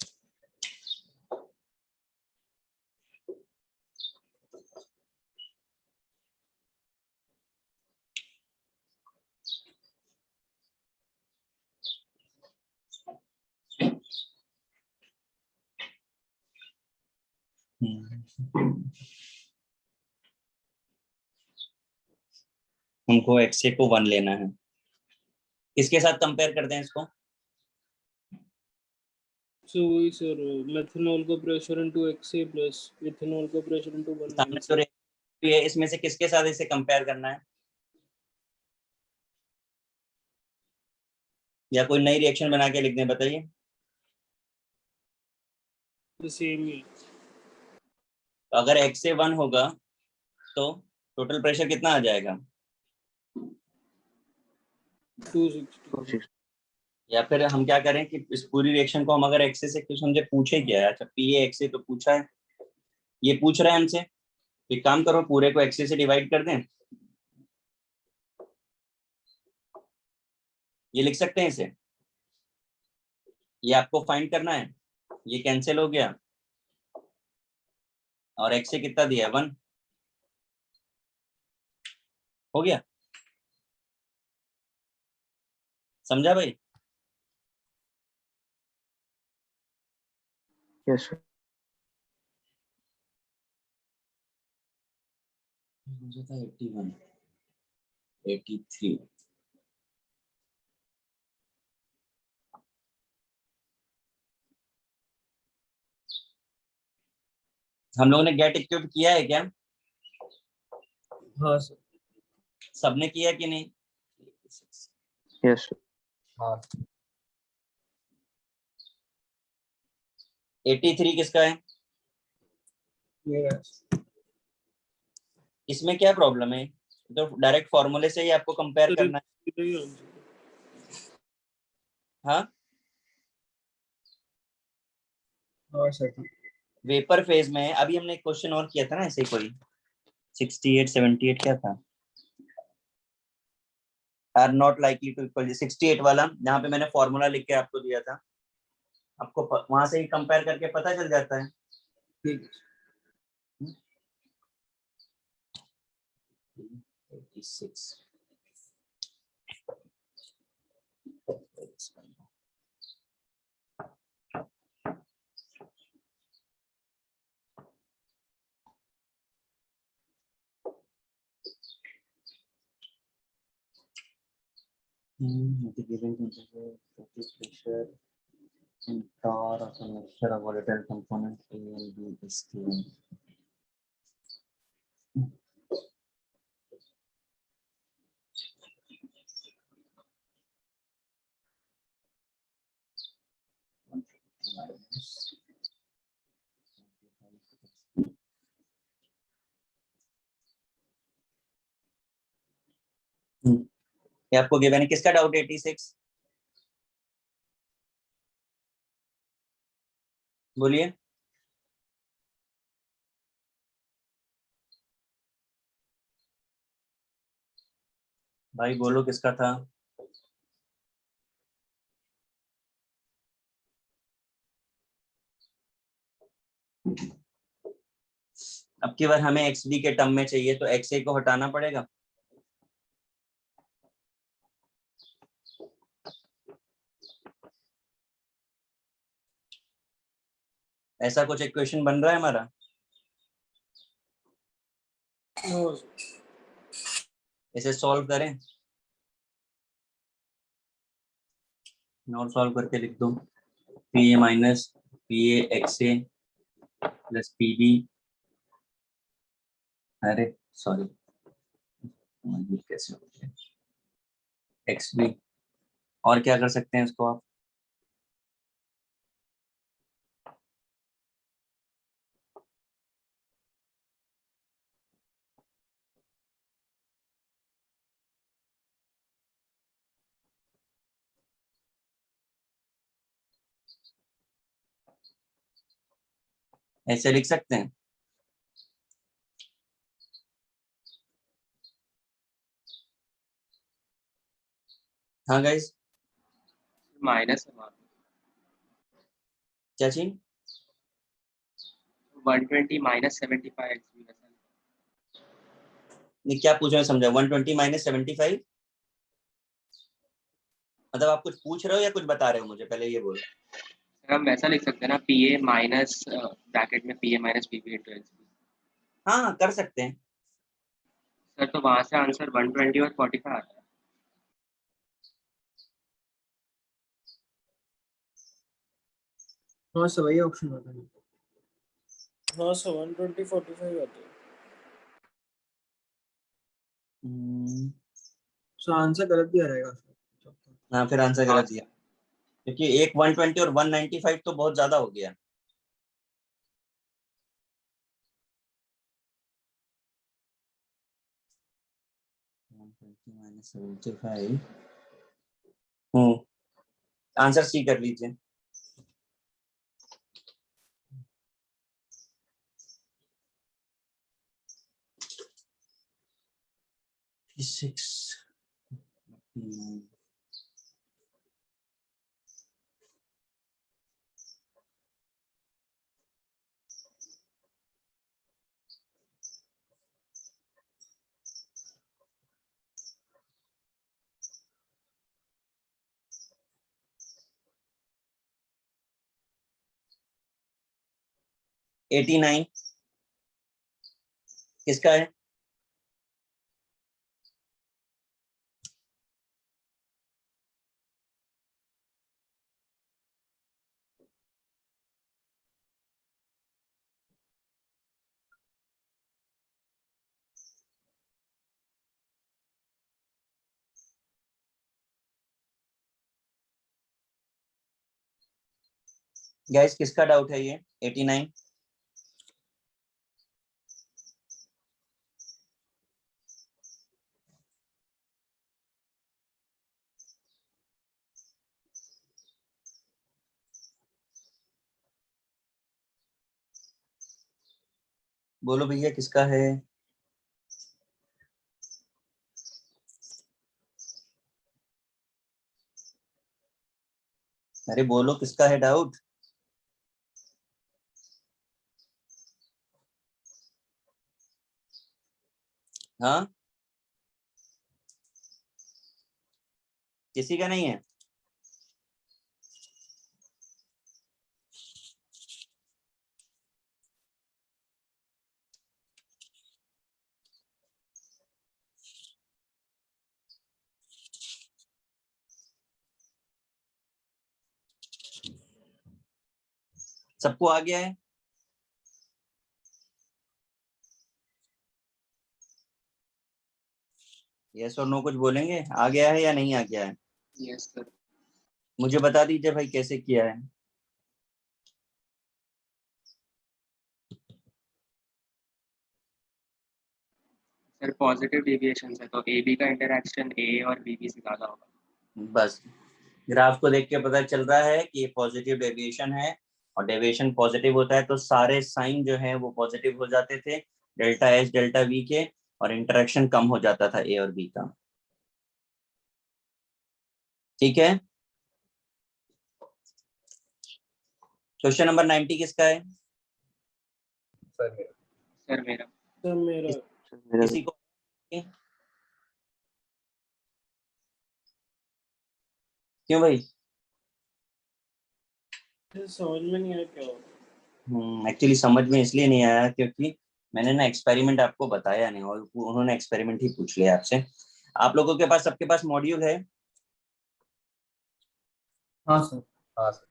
हमको XA को 1 लेना है। किसके साथ कंपेयर करते हैं इसको? सो वही सर, मेथनॉल का pressure into XA plus ethanol का प्रेशर इनटू 1 सामने जो reaction है इसमें से किसके साथ इसे कंपेयर करना है, या कोई नई रिएक्शन बना के लिख दें, बताइए। सेम ही। अगर XA 1 होगा तो टोटल प्रेशर कितना आ जाएगा? 260। या फिर हम क्या करें कि इस पूरी रिएक्शन को हम अगर XA से कुछ हमसे पूछे क्या है, अच्छा PA XA तो पूछा है, ये पूछ रहा है हमसे, तो एक काम करो पूरे को XA से डिवाइड कर दें, ये लिख सकते हैं इसे, ये आपको फाइंड करना है, ये कैंसिल हो गया और XA कितना दिया है 1, हो गया, समझा भाई? Yes sir. मुझे था 81 83 हम लोगों ने गेट इक्विप किया है क्या? हाँ सर। सबने किया कि नहीं? Yes sir. हाँ 83 किसका है? मेरा। इसमें क्या प्रॉब्लम है? तो डायरेक्ट फॉर्मूले से ही आपको कंपेयर करना है। हाँ हाँ सर। वेपर फेज में अभी हमने एक क्वेश्चन और किया था ना ऐसे ही कोई 68 78 क्या था, are not likely to equal 68 वाला, जहाँ पे मैंने फॉर्मूला लिख के आपको दिया था, आपको वहां से ही कंपेयर करके पता चल जाता है। ठीक। 86 the given temperature, pressure, and torr of a mixture of volatile components A and B is given. ये आपको गिवन है, किसका डाउट 86? बोलिए। भाई बोलो किसका था? अब की बार हमें XB के टर्म में चाहिए तो XA को हटाना पड़ेगा। ऐसा कुछ इक्वेशन बन रहा है हमारा, इसे सॉल्व करें, नॉट सॉल्व करके लिख दो PA minus PA XA plus PB, अरे सॉरी कैसे हो गया XB, और क्या कर सकते हैं इसको आप? ऐसे लिख सकते हैं। हाँ गाइस, माइनस क्या चीज? 120 माइनस 75 XB नहीं क्या पूछा, समझा? 120 माइनस 75 मतलब आप कुछ पूछ रहे हो या कुछ बता रहे हो मुझे, पहले ये बोलो। हम वैसा लिख सकते हैं ना, PA माइनस ब्रैकेट में PA minus PB into XB। हाँ कर सकते हैं। सर तो वहां से आंसर 120 और 45 आता है। हाँ सर वही ऑप्शन होता है। हाँ सर 120 45 आते हैं। सो आंसर गलत भी आ रहेगा सर। हाँ फिर आंसर गलत दिया, क्योंकि एक 120 और 195 तो बहुत ज्यादा हो गया। -75। आंसर सी कर लीजिए। सिक्स। 89 किसका है? गाइस किसका डाउट है ये 89? बोलो भैया किसका है? अरे बोलो किसका है डाउट? हाँ किसी का नहीं है? सबको आ गया है? यस और नो कुछ बोलेंगे, आ गया है या नहीं आ गया है? Yes sir. मुझे बता दीजिए भाई कैसे किया है। सर पॉजिटिव डेविएशन है तो AB का इंटरैक्शन A और BB से ज्यादा होगा। बस ग्राफ को देख के पता चल रहा है कि ये पॉजिटिव डेविएशन है, और डेविएशन पॉजिटिव होता है तो सारे साइन जो है वो पॉजिटिव हो जाते थे, डेल्टा एच डेल्टा वी के, और इंटरेक्शन कम हो जाता था ए और बी का। ठीक है, क्वेश्चन नंबर 90 किसका है? सर मेरा। सर मेरा किसी को? क्यों भाई? समझ में नहीं आया क्या होगा। एक्चुअली समझ में इसलिए नहीं आया क्योंकि मैंने ना एक्सपेरिमेंट आपको बताया नहीं, और उन्होंने एक्सपेरिमेंट ही पूछ लिया आपसे। आप लोगों के पास, सबके पास मॉड्यूल है? हाँ सर। हाँ सर।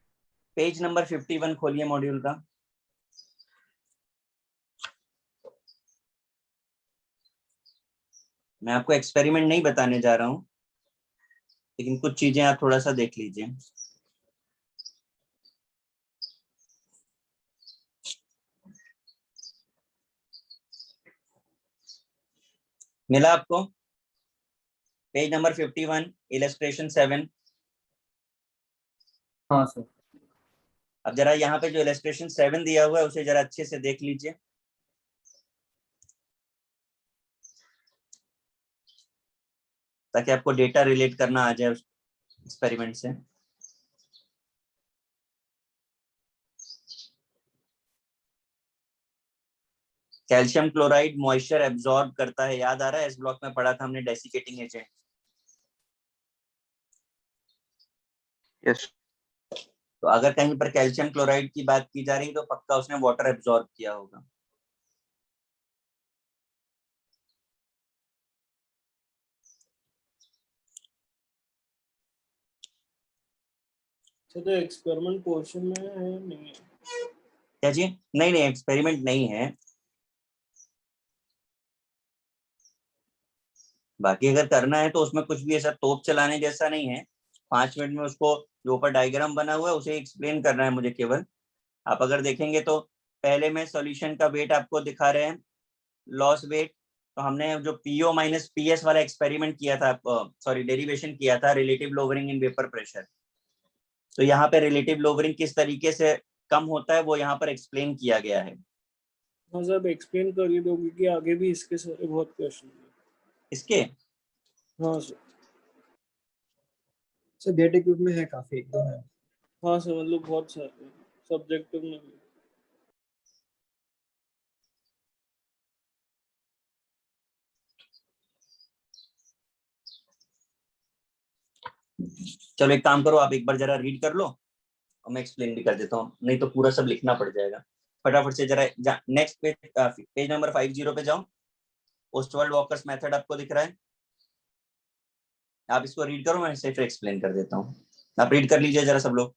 पेज नंबर 51 खोलिए मॉड्यूल का। मैं आपको एक्सपेरिमेंट नहीं बताने जा रहा हूँ, लेकिन कुछ चीजें आप थोड़ा सा देख लीजिए। मिला आपको? Page number 51 illustration 7। हाँ सर। अब जरा यहाँ पे जो इलस्ट्रेशन 7 दिया हुआ है उसे जरा अच्छे से देख लीजिए, ताकि आपको डेटा रिलेट करना आ जाए एक्सपेरिमेंट से। कैल्शियम क्लोराइड मॉइस्चर एब्जॉर्ब करता है, याद आ रहा है? इस ब्लॉक में पढ़ा था हमने डेसिकेटिंग एजेंट। Yes. तो अगर कहीं पर कैल्शियम क्लोराइड की बात की जा रही है तो पक्का उसने वाटर एब्जॉर्ब किया होगा। तो एक्सपेरिमेंट पोर्शन में है नहीं है? क्या जी? नहीं नहीं, एक्सपेरिमेंट नहीं है। बाकी अगर करना है तो उसमें कुछ भी ऐसा तोप चलाने जैसा नहीं है। 5 मिनट में उसको जो ऊपर डायग्राम बना हुआ है उसे एक्सप्लेन करना है मुझे केवल। आप अगर देखेंगे तो पहले में सॉल्यूशन का वेट आपको दिखा रहे हैं, लॉस वेट। तो हमने जो पीओ माइनस पीएस वाला एक्सपेरिमेंट किया था, सॉरी डेरिवेशन किया था, relative lowering in vapour pressure. तो यहाँ पे रिलेटिव लोवरिंग किस तरीके से कम होता है वो यहाँ पर एक्सप्लेन किया गया है। हाँ सर, एक्सप्लेन करिए दो, क्योंकि आगे भी इसके सारे बहुत क्वेश्चन है। इसके हाँ सर। सर गेट इक्विप में है काफी, एक दो है। हाँ सर, मतलब बहुत सारे सब्जेक्टिव में भी। चलो एक काम करो, आप एक बार जरा रीड कर लो और मैं एक्सप्लेन भी कर देता हूँ, नहीं तो पूरा सब लिखना पड़ जाएगा। फटाफट से जरा नेक्स्ट पेज, पेज नंबर 50 पे जाओ। ओस्टवाल्ड वॉकर्स मेथड आपको दिख रहा है, आप इसको रीड करो, मैं इसे फिर एक्सप्लेन कर देता हूँ। आप रीड कर लीजिए जरा सब लोग।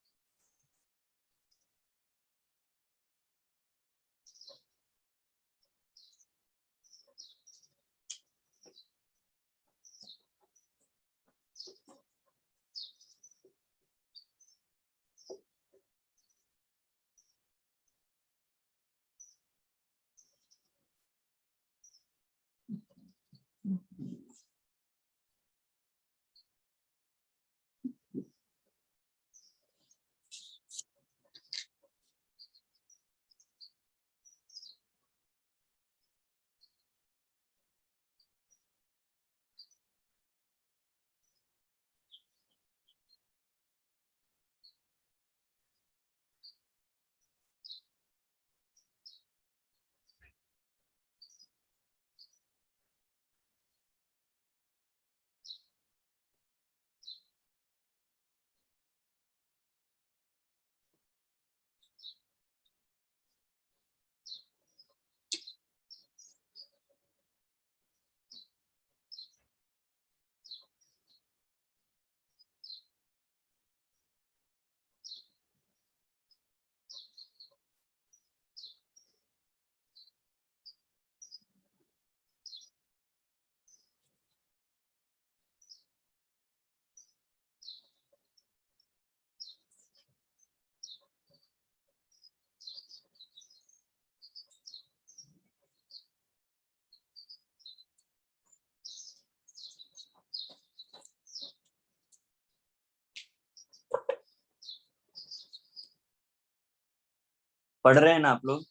पढ़ रहे हैं ना आप लोग?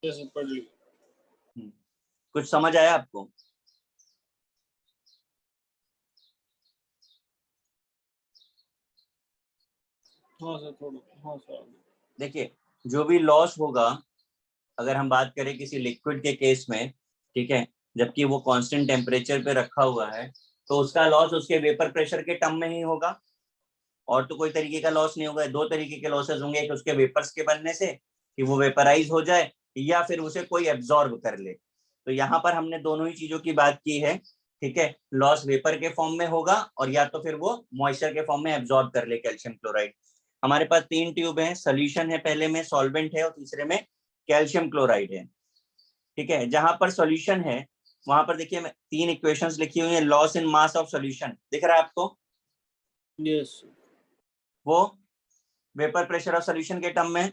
जैसे पढ़ लिया। कुछ समझ आया आपको? हाँ सर, थोड़ा। हाँ सर। देखिए, जो भी लॉस होगा, अगर हम बात करें किसी लिक्विड के केस में, ठीक है, जबकि वो कांस्टेंट टेम्परेचर पे रखा हुआ है, तो उसका लॉस उसके वेपर प्रेशर के टर्म में ही होगा, और तो कोई तरीके का लॉस नहीं होगा। 2 तरीके के लॉसेस होंगे, एक उसके वेपर्स के बनने से कि वो वेपराइज हो जाए, या फिर उसे कोई एब्जॉर्ब कर ले। तो यहाँ पर हमने दोनों ही चीजों की बात की है, ठीक है। लॉस वेपर के फॉर्म में होगा, और या तो फिर वो मॉइस्चर के फॉर्म में एब्जॉर्ब कर ले कैल्शियम क्लोराइड। हमारे पास 3 ट्यूब है, सोल्यूशन है, पहले में सॉल्वेंट है और तीसरे में कैल्शियम क्लोराइड है, ठीक है। जहां पर सॉल्यूशन है वहां पर देखिए 3 इक्वेशंस लिखी हुई है। Loss in mass of solution दिख रहा है आपको? यस। वो वेपर प्रेशर ऑफ सॉल्यूशन के टर्म में,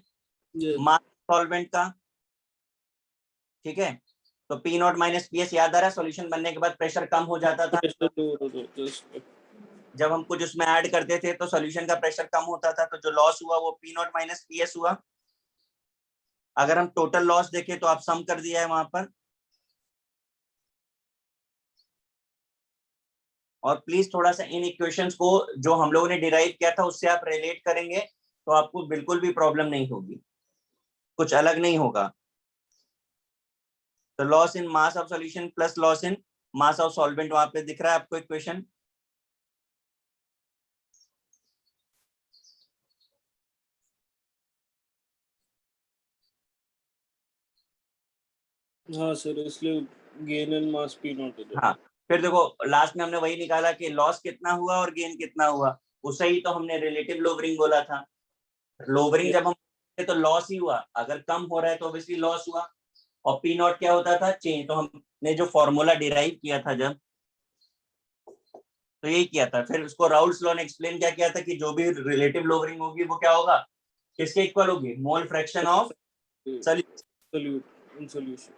यस। मास सॉल्वेंट का, ठीक है। तो P naught minus P S याद आ रहा है, सॉल्यूशन बनने के बाद प्रेशर कम हो जाता था, जब हम कुछ उसमें ऐड करते थे तो सॉल्यूशन का प्रेशर कम होता था, तो जो लॉस हुआ वो P naught minus P S हुआ। अगर हम टोटल लॉस देखें तो आप सम कर दिया है वहां पर, और प्लीज थोड़ा सा इन इक्वेशंस को जो हम लोगों ने डिराइव किया था उससे आप रिलेट करेंगे तो आपको बिल्कुल भी प्रॉब्लम नहीं होगी, कुछ अलग नहीं होगा। तो loss in mass of solution plus loss in mass of solvent वहां पे दिख रहा है आपको इक्वेशन। हाँ सर, इसलिए gain and mass P not हो जाएगा। हाँ, फिर देखो लास्ट में हमने वही निकाला कि लॉस कितना हुआ और गेन कितना हुआ, उसे ही तो हमने रिलेटिव लोवरिंग बोला था। लोवरिंग जब हम तो लॉस ही हुआ, अगर कम हो रहा है तो ऑब्वियसली लॉस हुआ। और पी नॉट क्या होता था, चेंज। तो हमने जो फॉर्मूला डिराइव किया था जब, तो यही किया था। फिर उसको राउल्स लॉ ने एक्सप्लेन क्या किया था कि जो भी रिलेटिव लोवरिंग होगी वो क्या होगा, किसके इक्वल होगी, मोल फ्रैक्शन ऑफ सॉल्यूशन।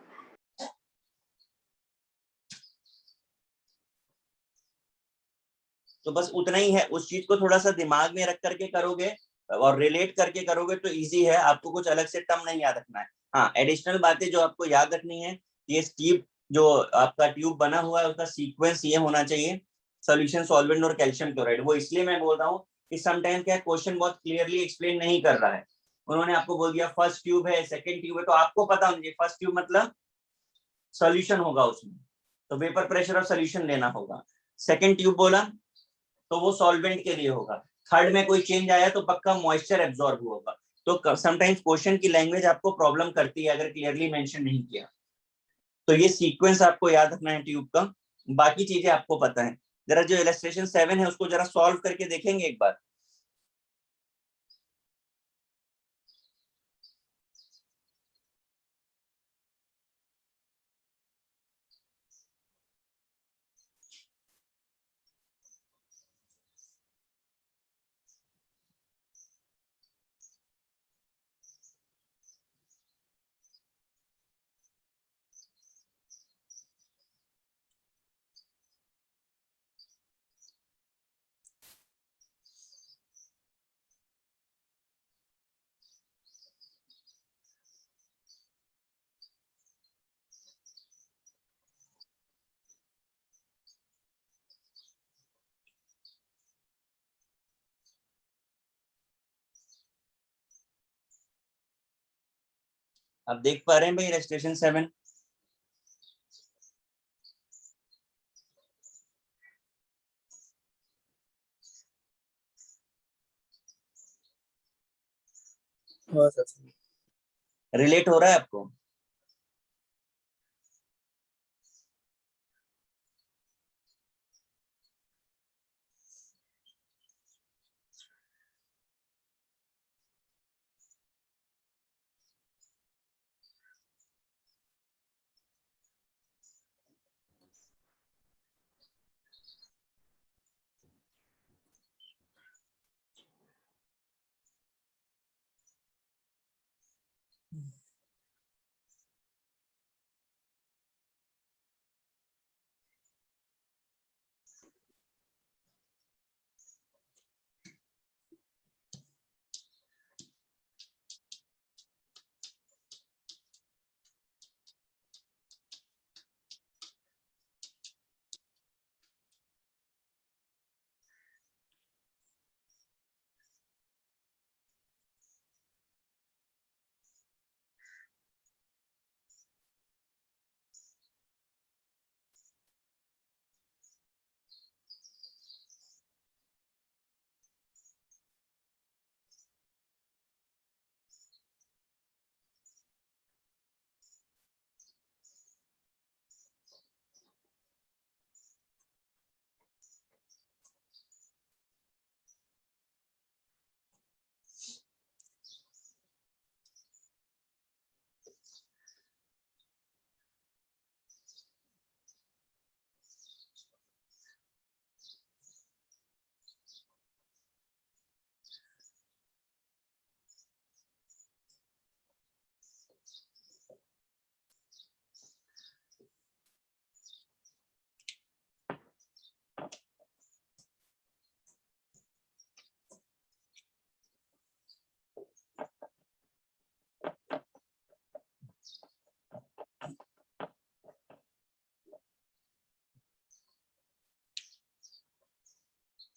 तो बस उतना ही है, उस चीज को थोड़ा सा दिमाग में रख करके करोगे और रिलेट करके करोगे तो इजी है, आपको कुछ अलग से टर्म नहीं याद रखना है। हाँ, एडिशनल बातें जो आपको याद रखनी है, ये ट्यूब जो आपका ट्यूब बना हुआ है उसका सीक्वेंस ये होना चाहिए, सोल्यूशन, सॉल्वेंट और कैल्शियम क्लोराइड। वो इसलिए मैं बोल रहा हूँ कि समटाइम क्या क्वेश्चन बहुत क्लियरली एक्सप्लेन नहीं कर रहा है, उन्होंने आपको बोल दिया फर्स्ट ट्यूब है, सेकंड ट्यूब है, तो आपको पता होना चाहिए फर्स्ट ट्यूब मतलब सोल्यूशन होगा उसमें, तो वेपर प्रेशर और सोल्यूशन लेना होगा। सेकंड ट्यूब बोला तो वो सॉल्वेंट के लिए होगा। थर्ड में कोई चेंज आया तो पक्का मॉइस्चर एब्जॉर्ब होगा। तो समटाइम्स क्वेश्चन की लैंग्वेज आपको प्रॉब्लम करती है अगर क्लियरली मेंशन नहीं किया। तो ये सीक्वेंस आपको याद रखना है ट्यूब का, बाकी चीजें आपको पता है। जरा जो इलस्ट्रेशन 7 है उसको जरा सॉल्व करके देखेंगे एक बार। आप देख पा रहे हैं भाई इलस्ट्रेशन 7? हाँ सर। रिलेट हो रहा है आपको?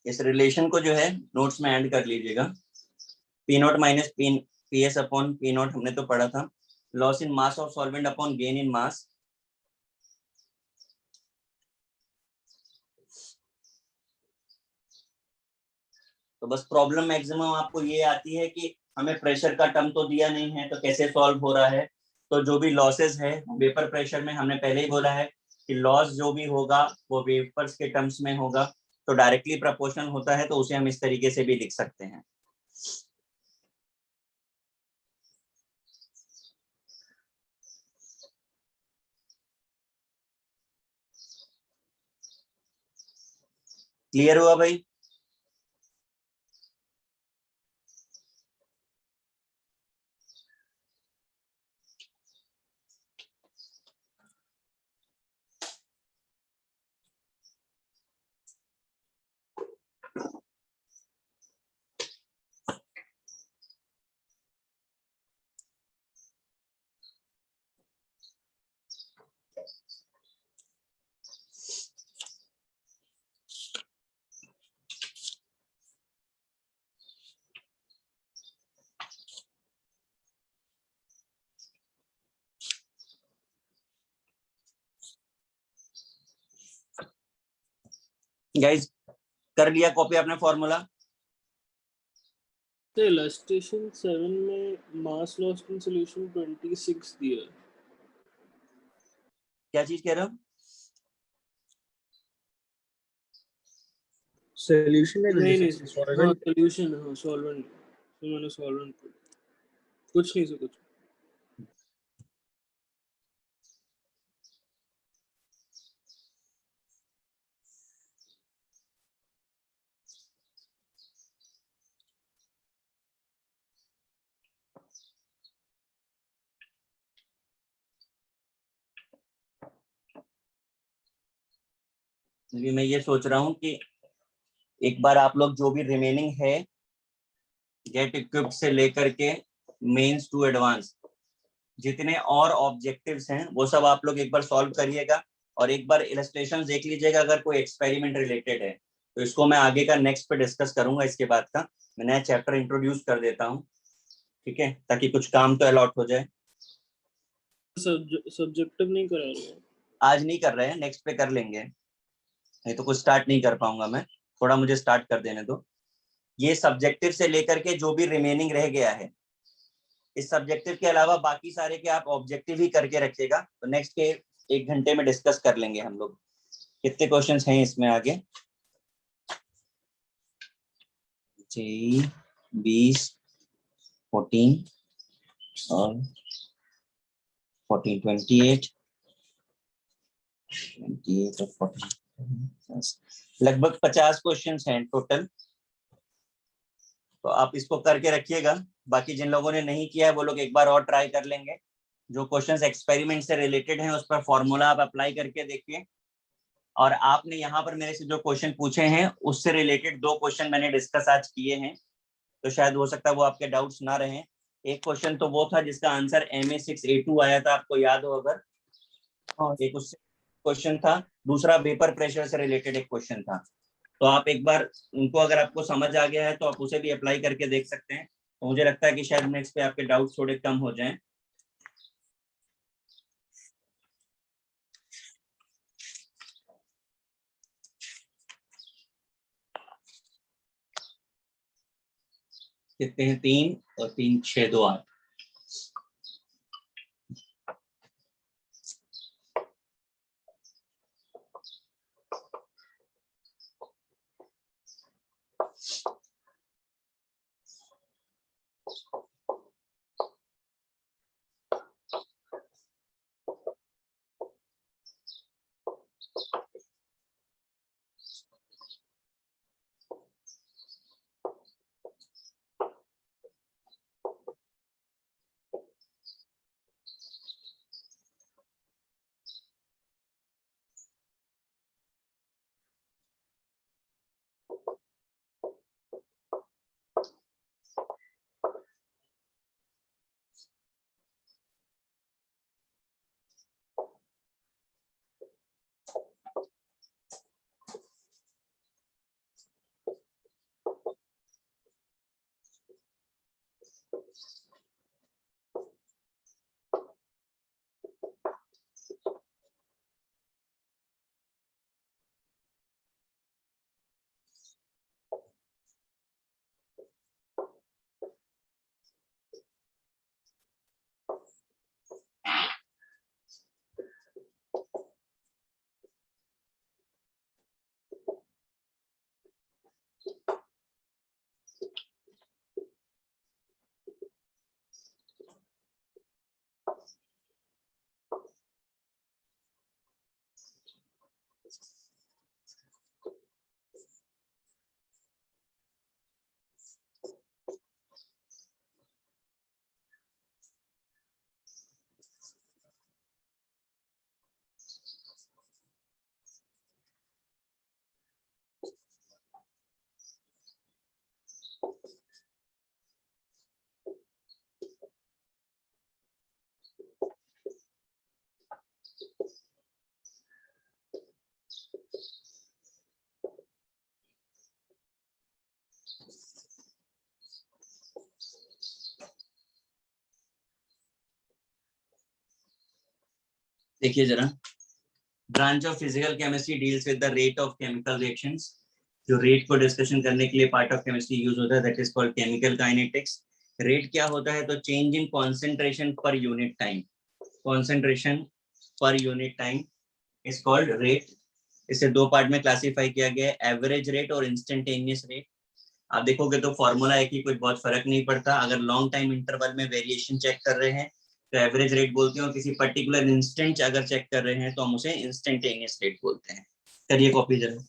इस रिलेशन को जो है नोट्स में ऐड कर लीजिएगा। P naught minus P S upon P naught हमने तो पढ़ा था। Loss in mass of solvent upon gain in mass. तो बस प्रॉब्लम मैक्सिमम आपको ये आती है कि हमें प्रेशर का टर्म तो दिया नहीं है तो कैसे सॉल्व हो रहा है, तो जो भी लॉसेस है वेपर प्रेशर में, हमने पहले ही बोला है कि लॉस जो भी होगा वो वेपर्स के टर्म्स में होगा, तो डायरेक्टली प्रोपोर्शनल होता है, तो उसे हम इस तरीके से भी लिख सकते हैं। क्लियर हुआ भाई? गाइस कर लिया कॉपी आपने फॉर्मूला? तो इलस्ट्रेशन 7 में मास लॉस्ट इन सॉल्यूशन 26 दिया है। क्या चीज कह रहे हो? सॉल्यूशन है नहीं नहीं, 26 हाँ सॉल्वेंट। सॉल्यूशन, हाँ सॉल्वेंट, तो मैंने सॉल्वेंट कुछ नहीं से कुछ। अभी मैं ये सोच रहा हूँ कि एक बार आप लोग जो भी रिमेनिंग है गेट इक्विप्ड से लेकर के मेंस टू एडवांस, जितने और ऑब्जेक्टिव्स हैं वो सब आप लोग एक बार सॉल्व करिएगा, और एक बार इलस्ट्रेशन देख लीजिएगा अगर कोई एक्सपेरिमेंट रिलेटेड है तो इसको मैं आगे का नेक्स्ट पे डिस्कस करूंगा। इसके बाद का मैं नया चैप्टर इंट्रोड्यूस कर देता हूँ, ठीक है, ताकि कुछ काम तो अलॉट हो जाए। सब्जेक्टिव नहीं करा रहे हैं आज नहीं कर रहे हैं, नेक्स्ट पे कर लेंगे, नहीं तो कुछ स्टार्ट नहीं कर पाऊंगा मैं, थोड़ा मुझे स्टार्ट कर देने दो। ये सब्जेक्टिव से लेकर के जो भी रिमेनिंग रह गया है, इस सब्जेक्टिव के अलावा बाकी सारे के आप ऑब्जेक्टिव ही करके रखिएगा, तो नेक्स्ट के 1 घंटे में डिस्कस कर लेंगे हम लोग। कितने क्वेश्चंस हैं इसमें आगे? 20, 14 और 14, 28 और 14, लगभग 50 क्वेश्चंस हैं टोटल। तो आप इसको करके रखिएगा, बाकी जिन लोगों ने नहीं किया है वो लोग एक बार और ट्राई कर लेंगे। जो क्वेश्चंस एक्सपेरिमेंट से रिलेटेड हैं उस पर फॉर्मूला आप अप्लाई करके देखिए, और आपने यहाँ पर मेरे से जो क्वेश्चन पूछे हैं उससे रिलेटेड 2 क्वेश्चन मैंने डिस्कस आज किए हैं, तो शायद हो सकता है वो आपके डाउट्स ना रहे। एक क्वेश्चन तो वो था जिसका आंसर MA6A2 आया था, आपको याद हो अगर, और एक उससे क्वेश्चन था, दूसरा वेपर प्रेशर से रिलेटेड एक क्वेश्चन था। तो आप एक बार उनको अगर आपको समझ आ गया है तो आप उसे भी अप्लाई करके देख सकते हैं, तो मुझे लगता है कि शायद नेक्स्ट पे आपके डाउट्स थोड़े कम हो जाएं। कितने हैं? 3 और 3 6 2 8। देखिए जरा, branch of physical chemistry deals with the rate of chemical reactions. जो रेट को डिस्कशन करने के लिए पार्ट ऑफ केमिस्ट्री यूज होता है, that is called chemical kinetics. Rate क्या होता है? तो change in concentration per unit time. Concentration per unit time is called rate. इसे दो पार्ट में क्लासिफाई किया गया है, एवरेज रेट और इंस्टेंटेनियस रेट। आप देखोगे तो फॉर्मूला है कि कुछ बहुत फर्क नहीं पड़ता। अगर लॉन्ग टाइम इंटरवल में वेरिएशन चेक कर रहे हैं तो एवरेज रेट बोलते हैं, और किसी पर्टिकुलर इंस्टेंट अगर चेक कर रहे हैं तो हम उसे इंस्टेंटेनियस रेट बोलते हैं। करिए कॉपी जरा।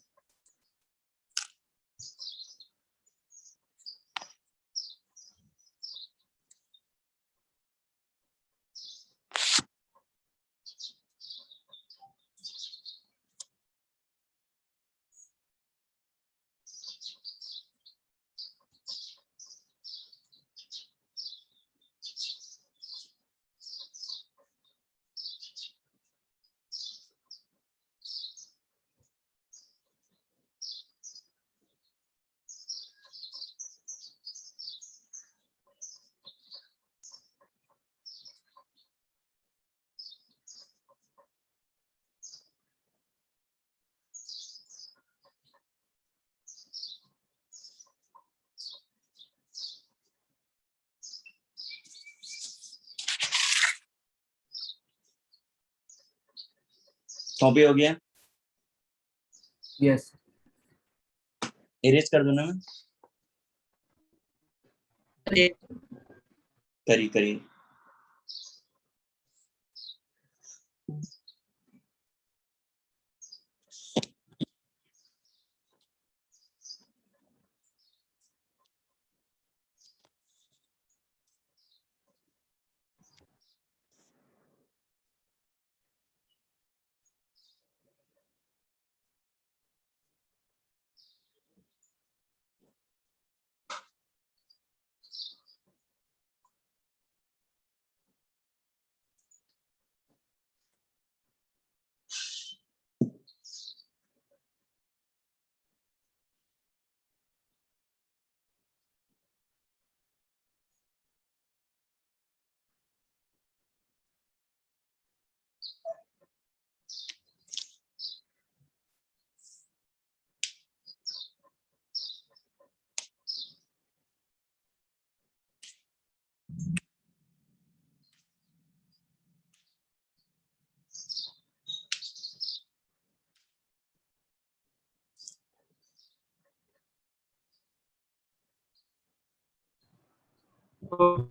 कॉपी हो गया? यस इरेज कर दूं ना मैं? करी करी।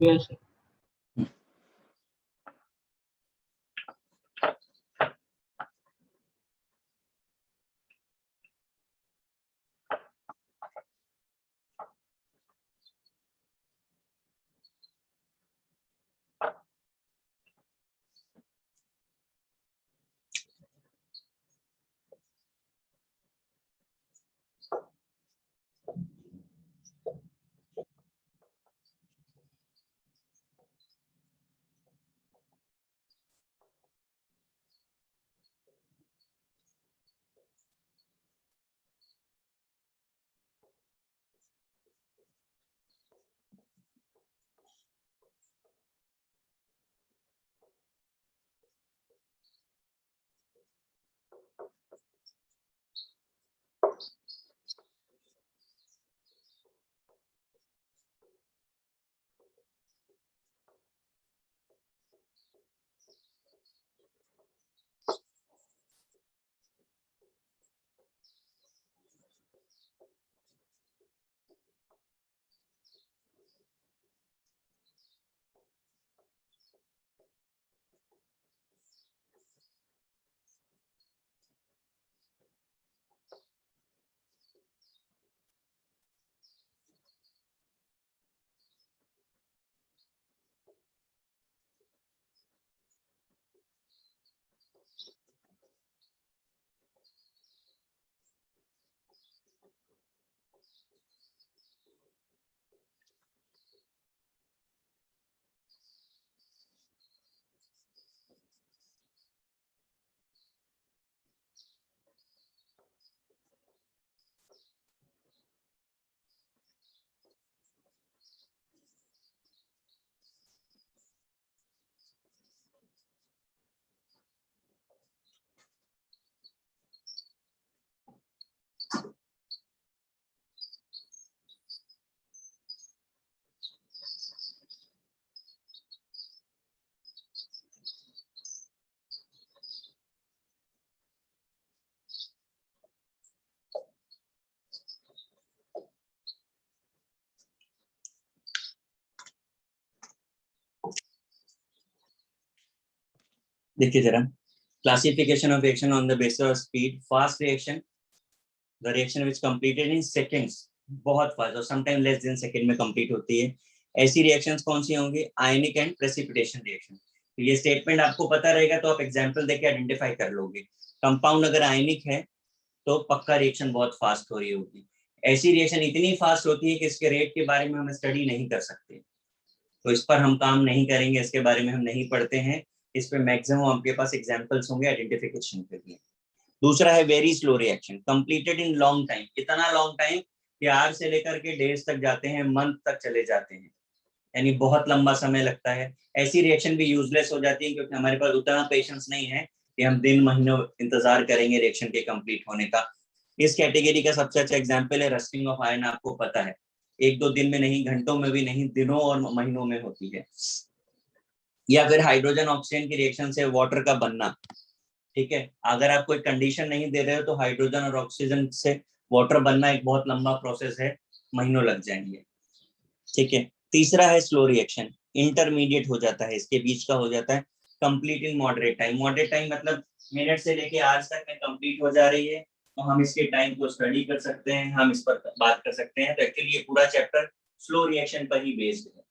यस देखिए जरा, classification of reaction on the basis of speed, fast reaction, the reaction which completed in seconds, बहुत फास्ट और समटाइम लेस देन सेकंड में कंप्लीट होती है। ऐसी रिएक्शंस कौन सी होंगी? आयनिक एंड प्रेसिपिटेशन रिएक्शन। तो ये स्टेटमेंट आपको पता रहेगा तो आप एग्जांपल देके आइडेंटिफाई कर लोगे। कंपाउंड अगर आयनिक है तो पक्का रिएक्शन बहुत फास्ट हो रही होगी। ऐसी रिएक्शन इतनी फास्ट होती है कि इसके रेट के बारे में हम स्टडी नहीं कर सकते, तो इस पर हम काम नहीं करेंगे, इसके बारे में हम नहीं पढ़ते हैं। इस पे मैक्सिमम आपके पास एग्जांपल्स होंगे आइडेंटिफिकेशन के लिए। दूसरा है very slow reaction, completed in long time, इतना लॉन्ग टाइम कि आवर से लेकर के डेज तक जाते हैं, मंथ तक चले जाते हैं, यानी बहुत लंबा समय लगता है। ऐसी रिएक्शन भी यूजलेस हो जाती है क्योंकि हमारे पास उतना पेशेंस नहीं है कि हम दिन महीनों इंतजार करेंगे रिएक्शन के कंप्लीट होने का। इस कैटेगरी का सबसे अच्छा एग्जांपल है रस्टिंग ऑफ आयरन, आपको पता है, एक दो दिन में नहीं, घंटों में भी नहीं, दिनों और महीनों में होती है। या फिर हाइड्रोजन ऑक्सीजन की रिएक्शन से वाटर का बनना, ठीक है, अगर आप कोई कंडीशन नहीं दे रहे हो तो हाइड्रोजन और ऑक्सीजन से वाटर बनना एक बहुत लंबा प्रोसेस है, महीनों लग जाएंगे, ठीक है। तीसरा है स्लो रिएक्शन, इंटरमीडिएट हो जाता है, इसके बीच का हो जाता है, complete in moderate time. Moderate time मतलब मिनट से लेके आज तक में कंप्लीट हो जा रही है, तो हम इसके टाइम को स्टडी कर सकते हैं, हम इस पर बात कर सकते हैं। तो एक्चुअली ये पूरा चैप्टर स्लो रिएक्शन पर ही बेस्ड है।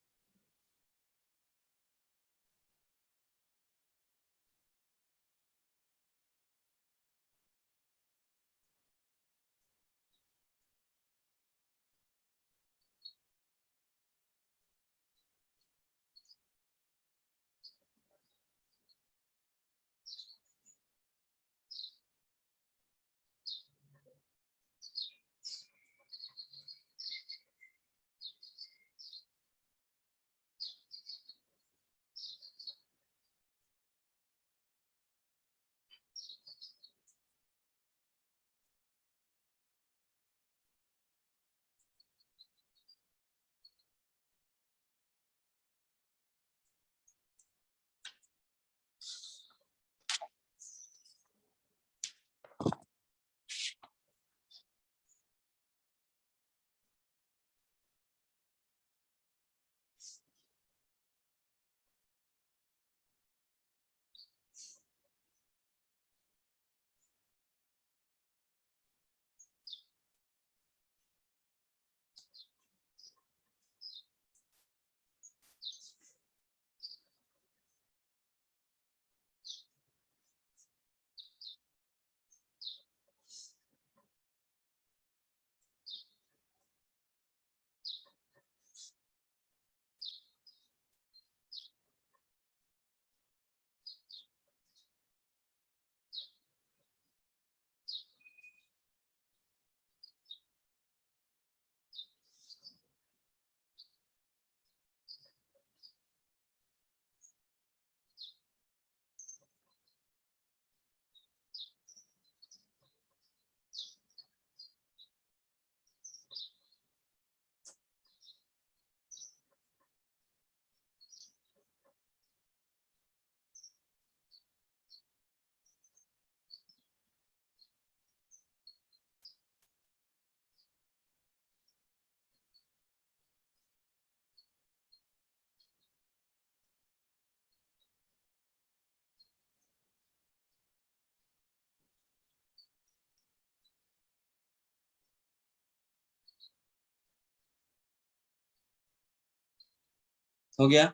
हो गया?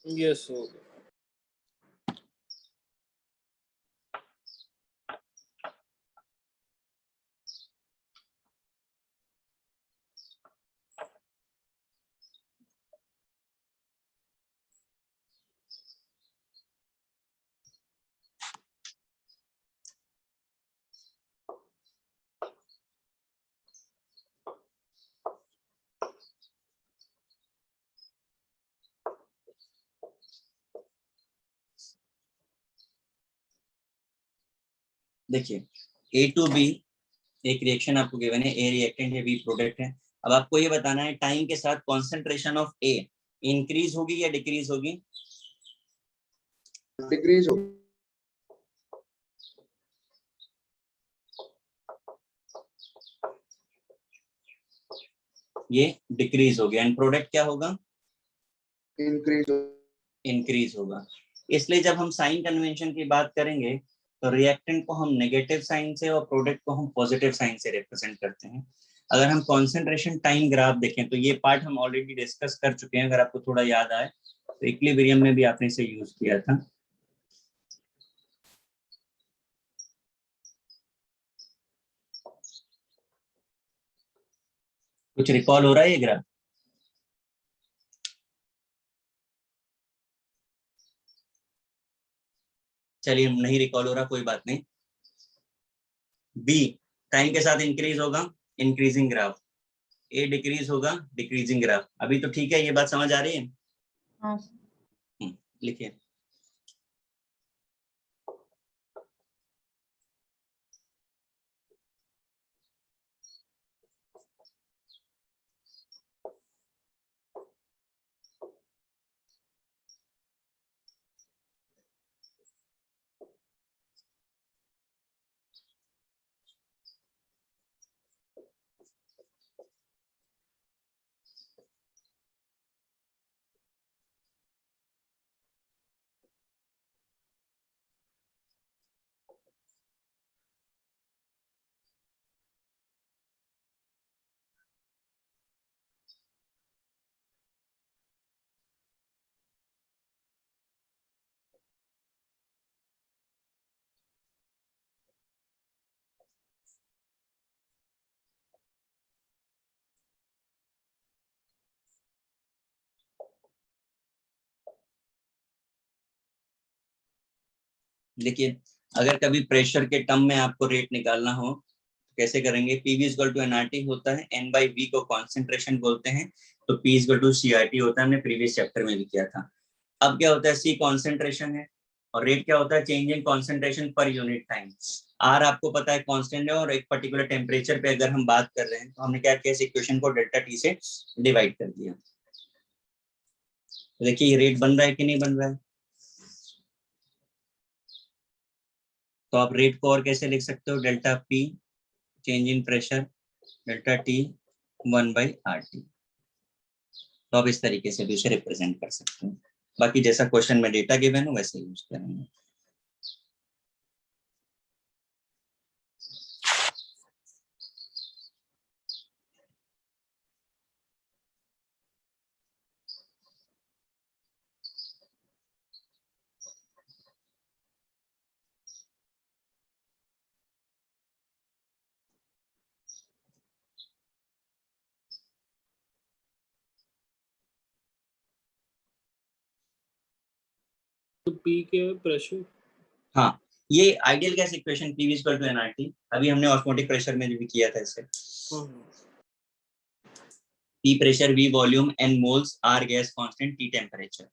यस हो गया। देखिए ए टू बी एक रिएक्शन आपको गिवन है, ए रिएक्टेंट है, बी प्रोडक्ट है। अब आपको ये बताना है टाइम के साथ कॉन्सेंट्रेशन ऑफ ए इंक्रीज होगी या डिक्रीज होगी? डिक्रीज हो। ये डिक्रीज हो गया, एंड प्रोडक्ट क्या होगा, इंक्रीज। इंक्रीज होगा। इसलिए जब हम साइन कन्वेंशन की बात करेंगे तो रिएक्टेंट को हम नेगेटिव साइन से और प्रोडक्ट को हम पॉजिटिव साइन से रिप्रेजेंट करते हैं। अगर हम कॉन्सेंट्रेशन टाइम ग्राफ देखें तो ये पार्ट हम ऑलरेडी डिस्कस कर चुके हैं, अगर आपको थोड़ा याद आए तो इक्विलिब्रियम में भी आपने इसे यूज किया था। कुछ रिकॉल हो रहा है ये ग्राफ? चलिए, नहीं रिकॉल हो रहा, कोई बात नहीं। बी टाइम के साथ इंक्रीज होगा, इंक्रीजिंग ग्राफ। ए डिक्रीज होगा, डिक्रीजिंग ग्राफ। अभी तो ठीक है, ये बात समझ आ रही है? हाँ लिखिए। देखिए, अगर कभी प्रेशर के टर्म में आपको रेट निकालना हो कैसे करेंगे? पीवी इक्वल टू एनआरटी होता है, एन बाई वी को कॉन्सेंट्रेशन बोलते हैं, तो पी इक्वल टू सीआरटी होता है, हमने प्रीवियस चैप्टर में भी किया था। अब क्या होता है, सी कॉन्सेंट्रेशन है और रेट क्या होता है, change in concentration per unit time. आर आपको पता है कांस्टेंट है, और एक पर्टिकुलर टेम्परेचर पे अगर हम बात कर रहे हैं तो हमने क्या किया, इस इक्वेशन को डेल्टा टी से डिवाइड कर दिया। देखिए ये रेट बन रहा है कि नहीं बन रहा है? तो आप रेट को और कैसे लिख सकते हो, delta P change in pressure delta T 1/RT। तो आप इस तरीके से भी उसे रिप्रेजेंट कर सकते हैं। बाकी जैसा क्वेश्चन में डेटा गिवन हो वैसे यूज करेंगे। तो पी क्या है, प्रेशर? हाँ, ये ideal gas equation P equal to NRT, अभी हमने ऑस्मोटिक प्रेशर में भी किया था इसे। P pressure, V volume, N moles, R gas constant, T temperature.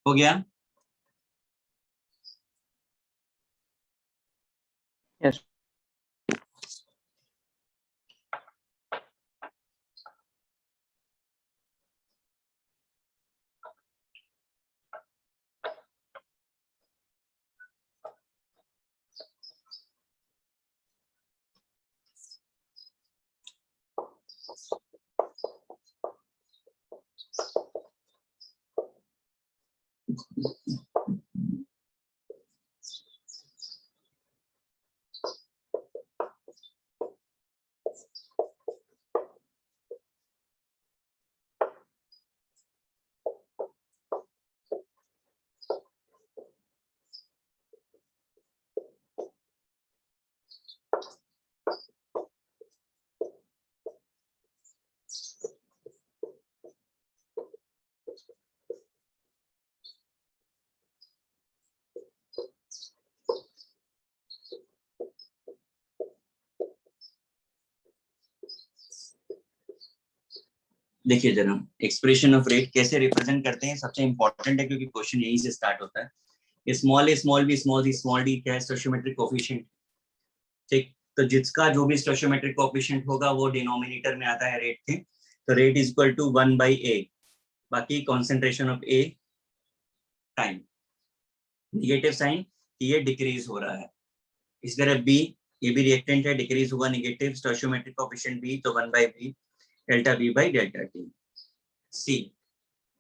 हो गया? यस देखिए जरा, एक्सप्रेशन ऑफ रेट कैसे रिप्रेजेंट करते हैं, सबसे इंपॉर्टेंट है क्योंकि क्वेश्चन यहीं से स्टार्ट होता है। Small a small b small d small d क्या है? Stoichiometric coefficient. ठीक, तो जिसका जो भी स्टोइचियोमेट्रिक कोएफिशिएंट होगा वो डिनोमिनेटर में आता है रेट के, तो rate is equal to 1/a, बाकी concentration of A time. Negative sign कि ये डिक्रीज हो रहा है। इस तरह बी, ये भी रिएक्टेंट है, डिक्रीज हुआ नेगेटिव, स्टोइचियोमेट्रिक कोएफिशिएंट बी, तो 1/b delta B by delta T. C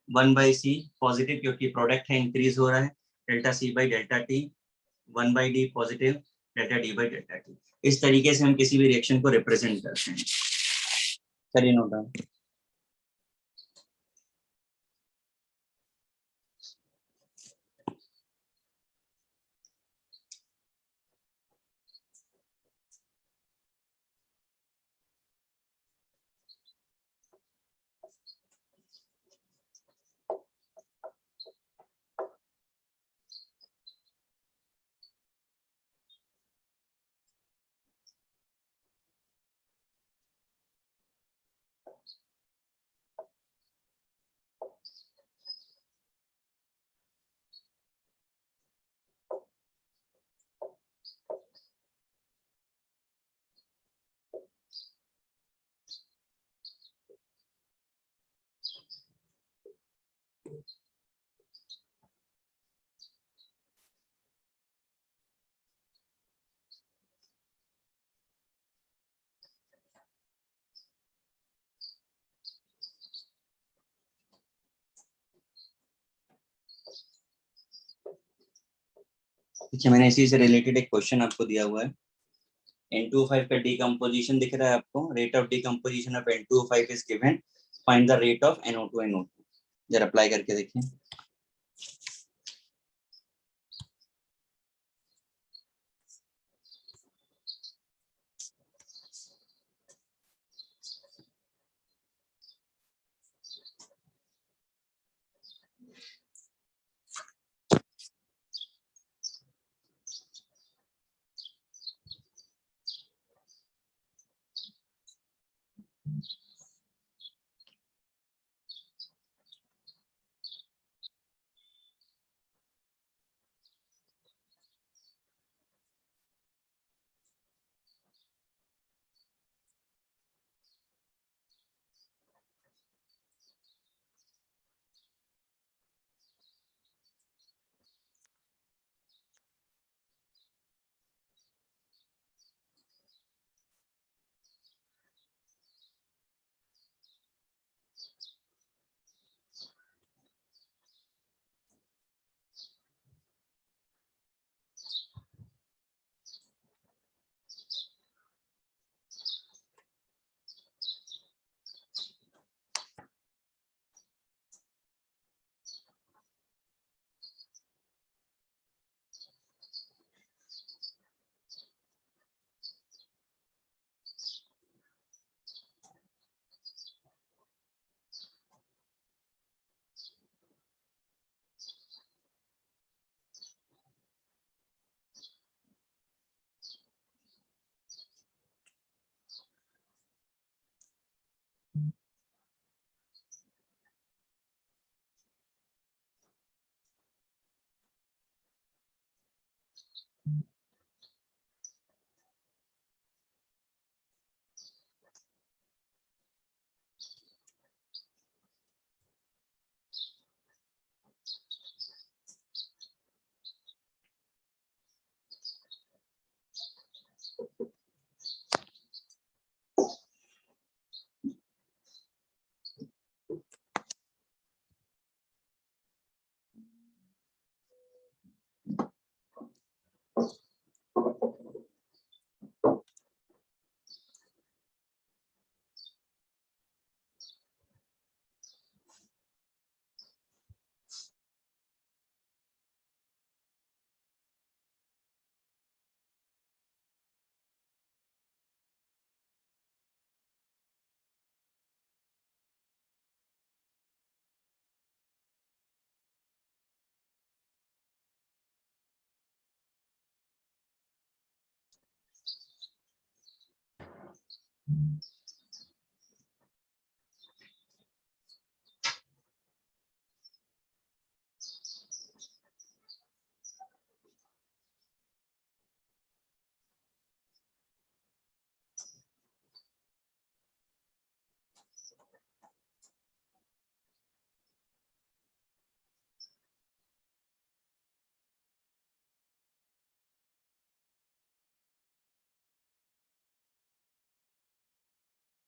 1/c positive क्योंकि प्रोडक्ट है, इंक्रीज हो रहा है, delta C by delta T, 1/d positive, delta D by delta T. इस तरीके से हम किसी भी रिएक्शन को रिप्रेजेंट करते हैं। करिए नोट डाउन। अच्छा, मैंने इसी से रिलेटेड एक क्वेश्चन आपको दिया हुआ है। N2O5 का डीकंपोजिशन दिख रहा है आपको, rate of decomposition of N2O5 is given, find the rate of NO2 NO2। जरा अप्लाई करके देखिए।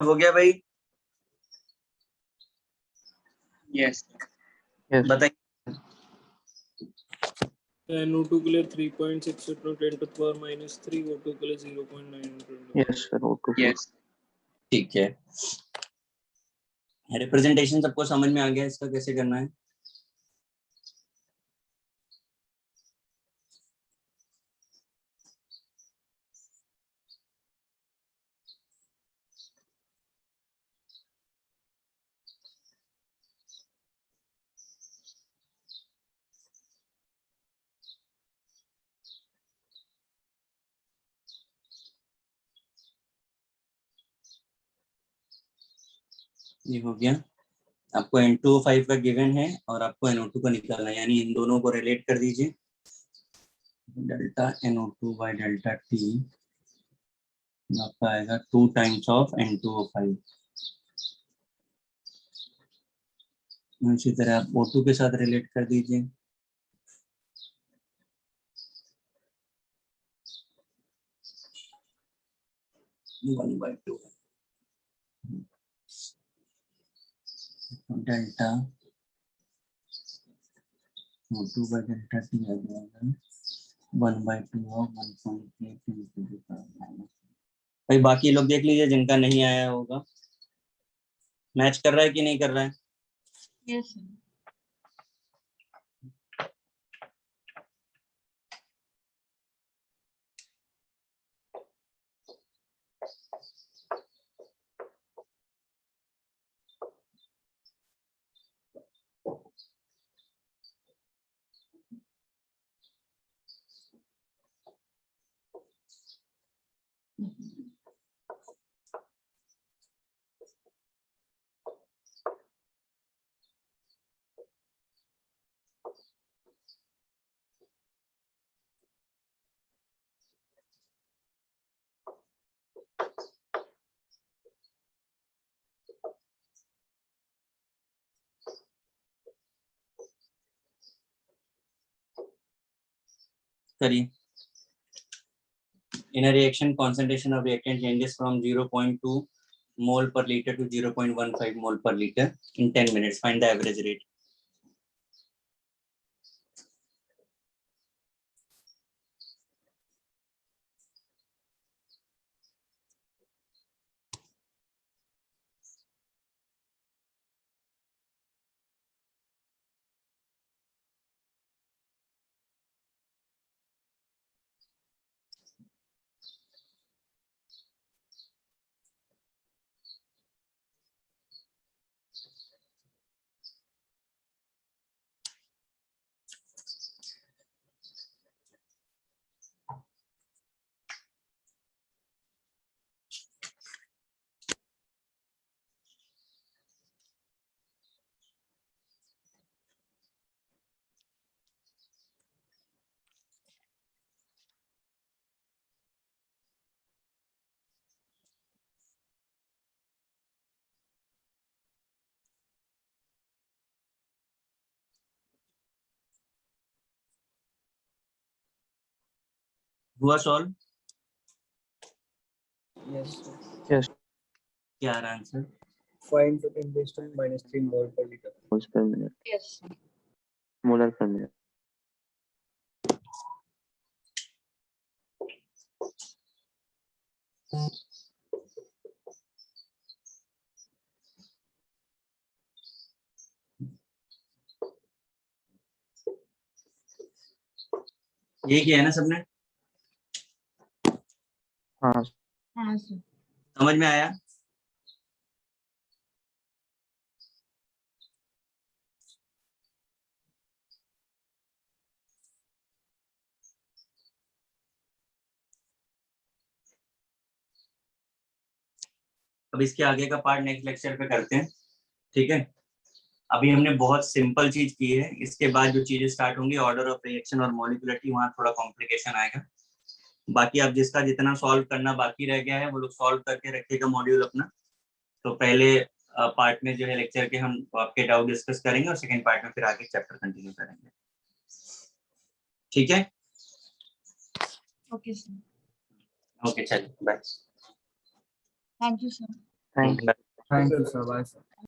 हो गया भाई? Yes Yes. बताइए। NO2 के लिए 3.6 into 10 to the power minus 3, O2 के लिए 0.9. Yes, sir. O2. यस ठीक है, रिप्रेजेंटेशन सबको समझ में आ गया इसका कैसे करना है? ये हो गया। आपको N2O5 का गिवन है और आपको NO2 का निकालना है, यानी इन दोनों को रिलेट कर दीजिए। Delta NO2 by delta T आपका आएगा 2 टाइम्स ऑफ N2O5। इसी तरह आप O2 के साथ रिलेट कर दीजिए। One by two delta O2 by delta T आ जाएगा 1/2 of 1.8 into the power minus। भाई बाकी लोग देख लीजिए जिनका नहीं आया होगा, मैच कर रहा है कि नहीं कर रहा है? यस करिए। In a reaction, concentration of reactant changes from 0.2 mole per liter to 0.15 mole per liter in 10 minutes. Find the average rate. हुआ सॉल्व? Yes. क्या आ रहा answer? 5 into 10 raised to minus 3 mole per liter. moles per minute. Yes. Molar per minute. ये किया है ना सबने? हाँ हाँ सर। समझ में आया? अब इसके आगे का पार्ट नेक्स्ट लेक्चर पे करते हैं, ठीक है? अभी हमने बहुत सिंपल चीज की है, इसके बाद जो चीजें स्टार्ट होंगी ऑर्डर ऑफ रिएक्शन और मॉलिक्यूलरिटी, वहां थोड़ा कॉम्प्लिकेशन आएगा। बाकी आप जिसका जितना सॉल्व करना बाकी रह गया है वो लोग सॉल्व करके रखेगा मॉड्यूल अपना। तो पहले पार्ट में जो है लेक्चर के हम आपके डाउट डिस्कस करेंगे और सेकंड पार्ट में फिर आगे चैप्टर कंटिन्यू करेंगे, ठीक है? Okay sir. ओके चलिए bye. Thank you sir. thank you. Thank you, sir. Bye, sir.